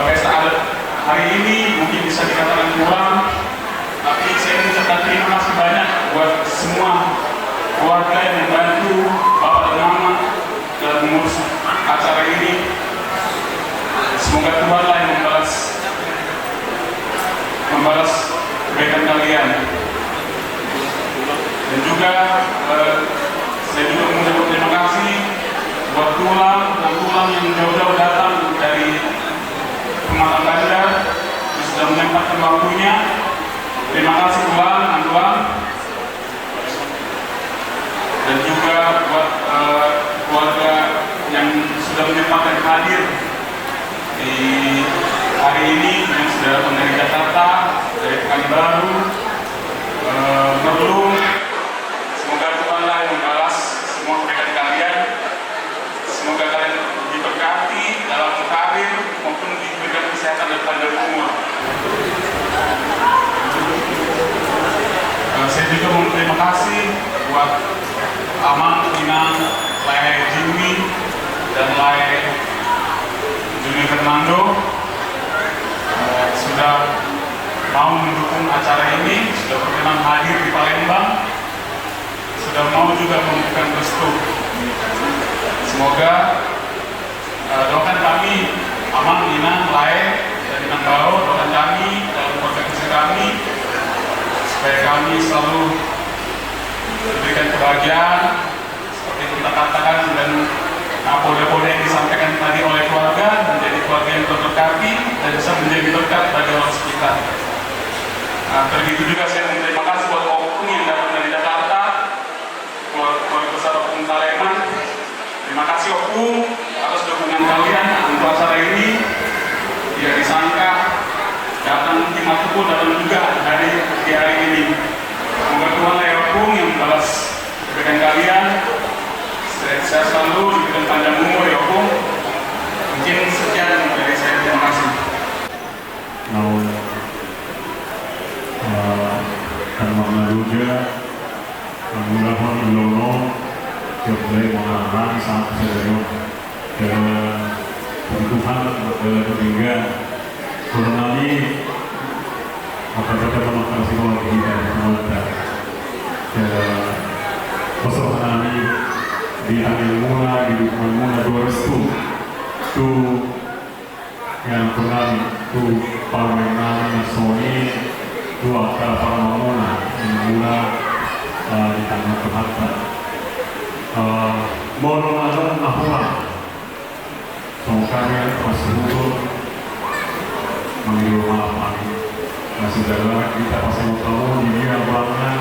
Q: pesta adat hari ini mungkin bisa dikatakan kurang, tapi saya mengucapkan terima kasih banyak buat semua keluarga yang membantu Bapak dan Mama dalam mengurus acara ini. Semoga Tuhanlah yang membalas kebaikan kalian. Dan juga saya juga mengucapkan terima kasih buat tulang yang jauh-jauh datang dari Pematang Bandar yang sudah menyempatkan waktunya. Terima kasih tulang. Dan juga buat keluarga yang sudah menyempatkan hadir di hari ini, yang sudah datang dari Jakarta, dari Pekanbaru, Merlung. Semoga Tuhanlah yang membalas semua kebaikan kalian. Semoga kalian diberkati dalam karir maupun diberikan kesehatan dan panjang umur. Saya juga mau terima kasih buat Amang, Inang, Lai Jimmy, dan Lai Juni Fernando sudah mau mendukung acara ini, sudah berkenan hadir di Palembang, sudah mau juga memberikan restu. Semoga doakan kami, Amang, Inang, Lai, dan Inang Bau, doakan kami dalam keluarga kecil kami, supaya kami selalu diberikan kebahagiaan seperti kita katakan, dan kode-kode yang disampaikan tadi oleh keluarga menjadi keluarga yang terberkati dan bisa menjadi berkat bagi orang sekitar. Begitu juga saya terima kasih buat Opung yang datang dari Jakarta, keluarga besar Opung Kaleman. Terima kasih Opung atas dukungan kalian untuk acara ini. Tidak disangka datang tim pun datang juga di hari ini. Semoga Tuhan ya Opung yang membalas kebaikan kalian. Saya selalu diberikan panjang umur ya Opung. Mungkin sekian dari saya, terima kasih. Karena juga menggunakan Ilono Jogja mengarang sampai serius ke kebutuhan ketiga Koronami kata-kata makasih keluarga kita semua ke kosong kami di Angin Mula, di Dukungan Mula 200 tu yang Koronami tu Parmenami Nasoni tu akal Parmamona yang mula di tanah Terhata Mono Alon Ahura Songkanya Pasirul Manggil maaf kami masih dalam kita pasang utama di dia bangga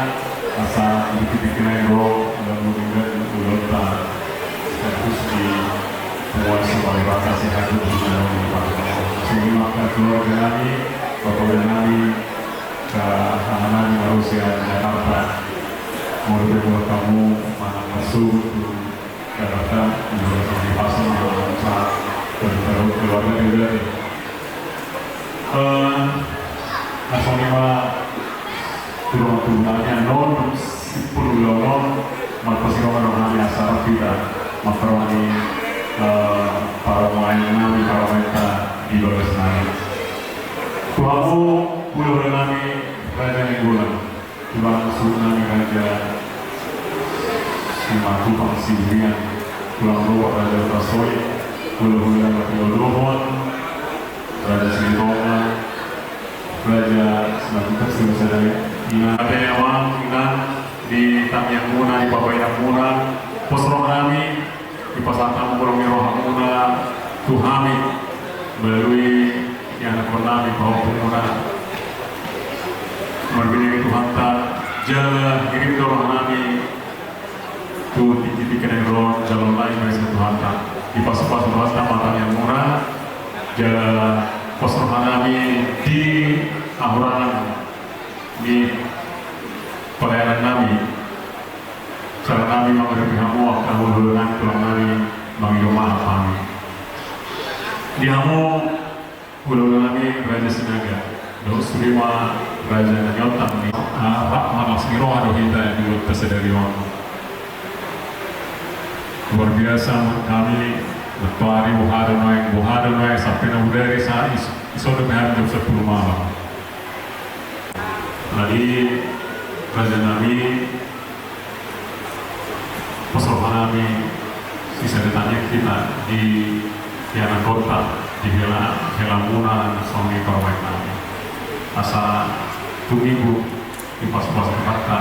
Q: asa dikit-dikit roh dan meninggal ulota terus di semua sebagai rasa sehat di dalam semua keluarga kami bapak dan kami ke anak-anak manusia Jakarta mau buat kamu mana masuk Jakarta juga di pasang saat keluarga juga Nasional turun-turunannya non sepuluh non makasih orang asal kita makaroni para pemain di Paramenta di bawah sana. Tuhamu pulau nami raja Nenggolan, tulang sunami raja Simatu Pangsirian, tulang luar raja Tasoi, pulau Dohon, raja Silitonga, raja Simatu Pangsirian, ada yang di Tamyang Muna, di Babayang Muna, Posro kami di Pasatan Murong Muna, Tuhami melalui yang pernah di bawah Muna, berbeda Tuhan tak jalan kirim dorong kami tu tinggi kenero jalan lain dari Tuhan tak di pas-pas Tuhan tak matang yang murah jalan Posro kami di Ahuran di pelayanan kami cara kami menghadapi hamu akan hubungan tulang kami menghidupkan kami di hamu hubungan kami Raja Sinaga dos lima Raja Nyotam ni Pak Malasmiro ada kita di Peserion luar biasa kami bertuari buhada naik sampai dari saat isodo jam 10 malam. Tadi Raja Nabi sohanami sisa ditanya kita di Tiana Kota di Helamuna songi korwek nami asa tumibu di pas-pas kata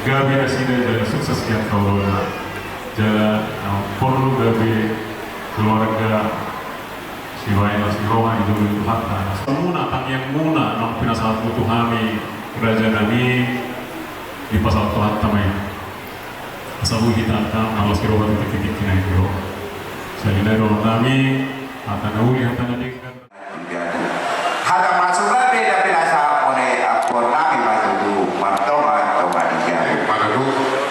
Q: gabi asida jaga sukses kiat kaulona jaga perlu gabi keluarga siwai las roha itu hatta semuna tang yang muna nong pinasal putuhami kerajaan nami di pasal Tuhan tamai asabu kita tam nawas kiroba titik kinai kiro salina ro nami ata nauli hatta nadingkan
N: hada masuklah beda pinasa oleh apor nami matudu martoma atau madia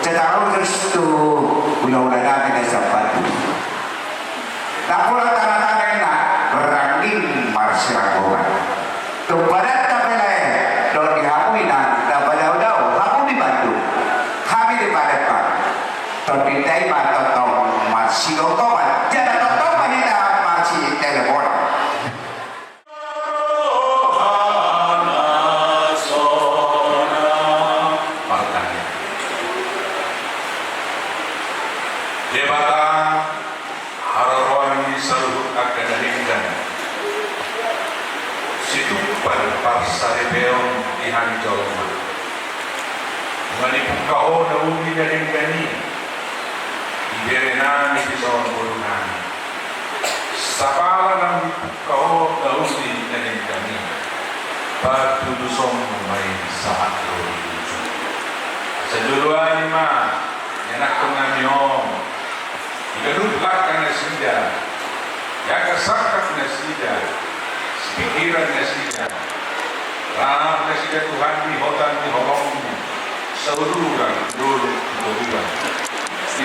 N: cetaru terus tu ulah-ulah nami desa batu tapula tanah-tanah enak berangin marsirakoban tu barat tapelai do dihamui na dapat daun aku dibantu kami di Balikpapan to ditai matotong marsirakoban jangan totong mahina marsi telepon
P: Debata Harorwani Saluhut akan daringkan Situpan Parsarebeon Ihan Jolma Manipung kau naumi daringgani Iberenani bison burunani Sapala nang kau naumi daringgani Batu dusong main saat dulu Seduluan ima Yanak kong Igadulak na sida, yagasakak na sida, pikiran na sida, ranap na sida Tuhan di hotan di holongnya, sauduran dulu tuduran,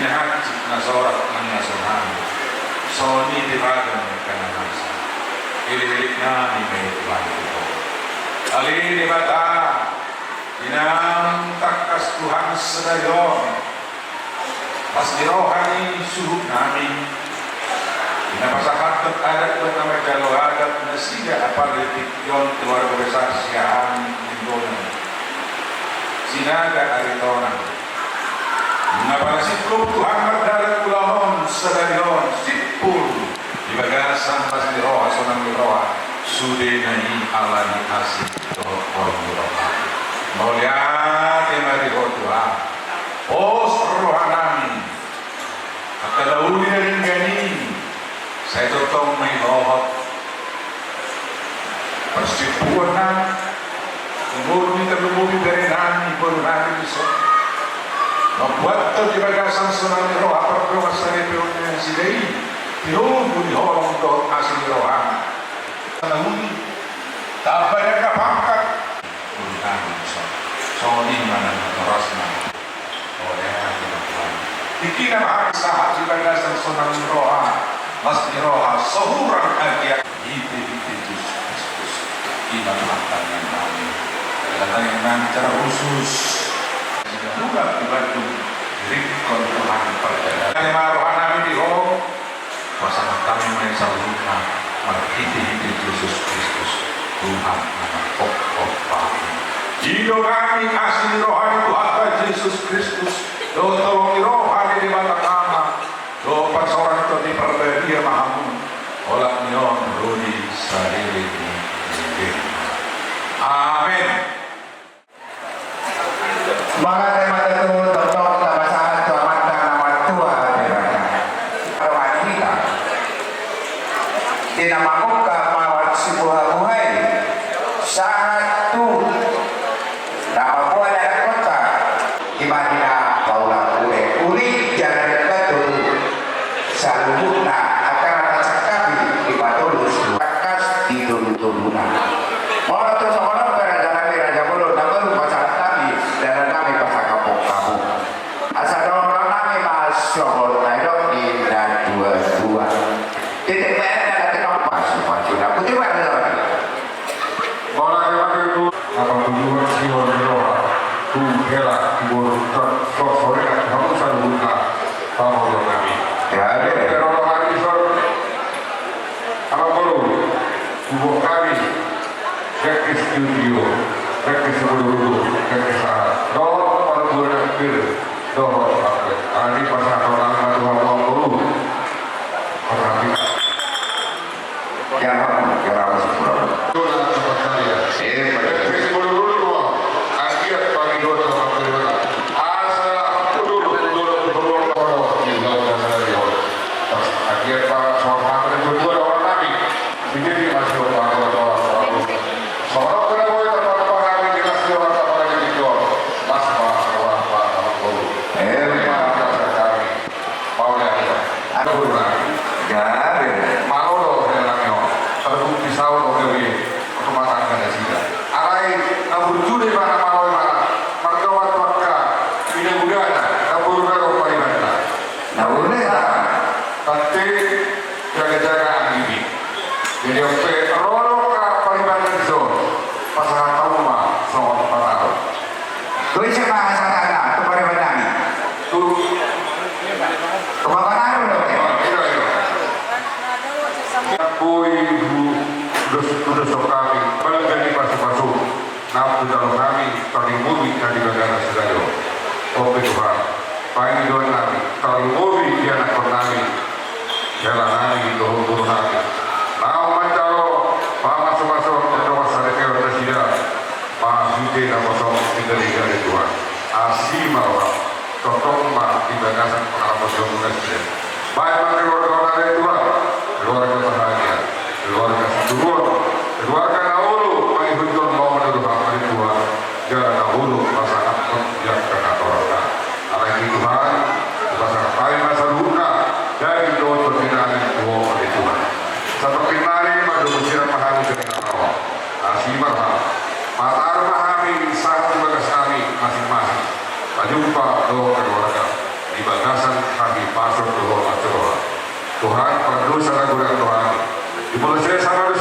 P: inahajik na sorak ng nasohan, soni di bagan kana nasa, ililik na ni may Tuhan ito. Ali di bata, inang takas Tuhan sedayon, pas dirohani suruh nami pinapasahat at adat at na magkalohagat na siya apalitik yon keluarga besar siyahan linggonan sinaga aritonan napalasiklop Tuhan magdalat ulahon sa dalion sipul ibagasan pas diroha sonang diroha sude na alani asik tohon diroha mauliat emariho Tuhan rohanami Akalauli na rin ganin sa itotong may hohot persipuan na umuro ni talububi na rin namin ipon natin iso mabuat to di bagasan sunang niro apar ko masari pero niya si Day tinumbo ni horong to asin nirohan nahuli tabay na kapangkat uli namin iso so ni manang oras na Dikira mahal sebagai sonang roha, mas roha, sahurang agia, itu Yesus Kristus, iman makan yang kami, datang yang kami cara khusus, juga dibantu rikon Tuhan perjalanan. Tema rohani di hong, pasangan kami main salurna, marhiti Yesus Kristus, Tuhan anak pokok kami. Jika kami asli rohani Tuhan Yesus Kristus. Do tolong rohani di mata kama, do pasoran to di perbedia mahamu, olak nyon rudi sadiri ini. Amin.
N: Maka tema itu tolong sama saat selamat dan nama tua rohani kita. Dinamakan mawat sebuah buhay satu nama buah dari kota di mana uli jalan batu salubuna akan rasa kabi di batu lusu akas di turun-turuna orang terus orang berjalan di raja bulu nama lupa saat kami dan kami pasal kapok kamu asal orang kami masuk naik di dan dua titik bayar dan nanti kamu masuk sudah putih bayar lagi
H: Orang yang itu apa tujuan si orang roh tu hela buruk sore kamu salubuna kamu kami
N: ya ada
H: pero hari itu apa perlu tubuh kami ke studio ke seluruh ke sana doa perbuatan doa apa Jadi pasangan orang tua dulu. Perhatikan.
N: Jangan sepuluh.
H: Tuhan, pada dosa dan doa. Dimulai saya sama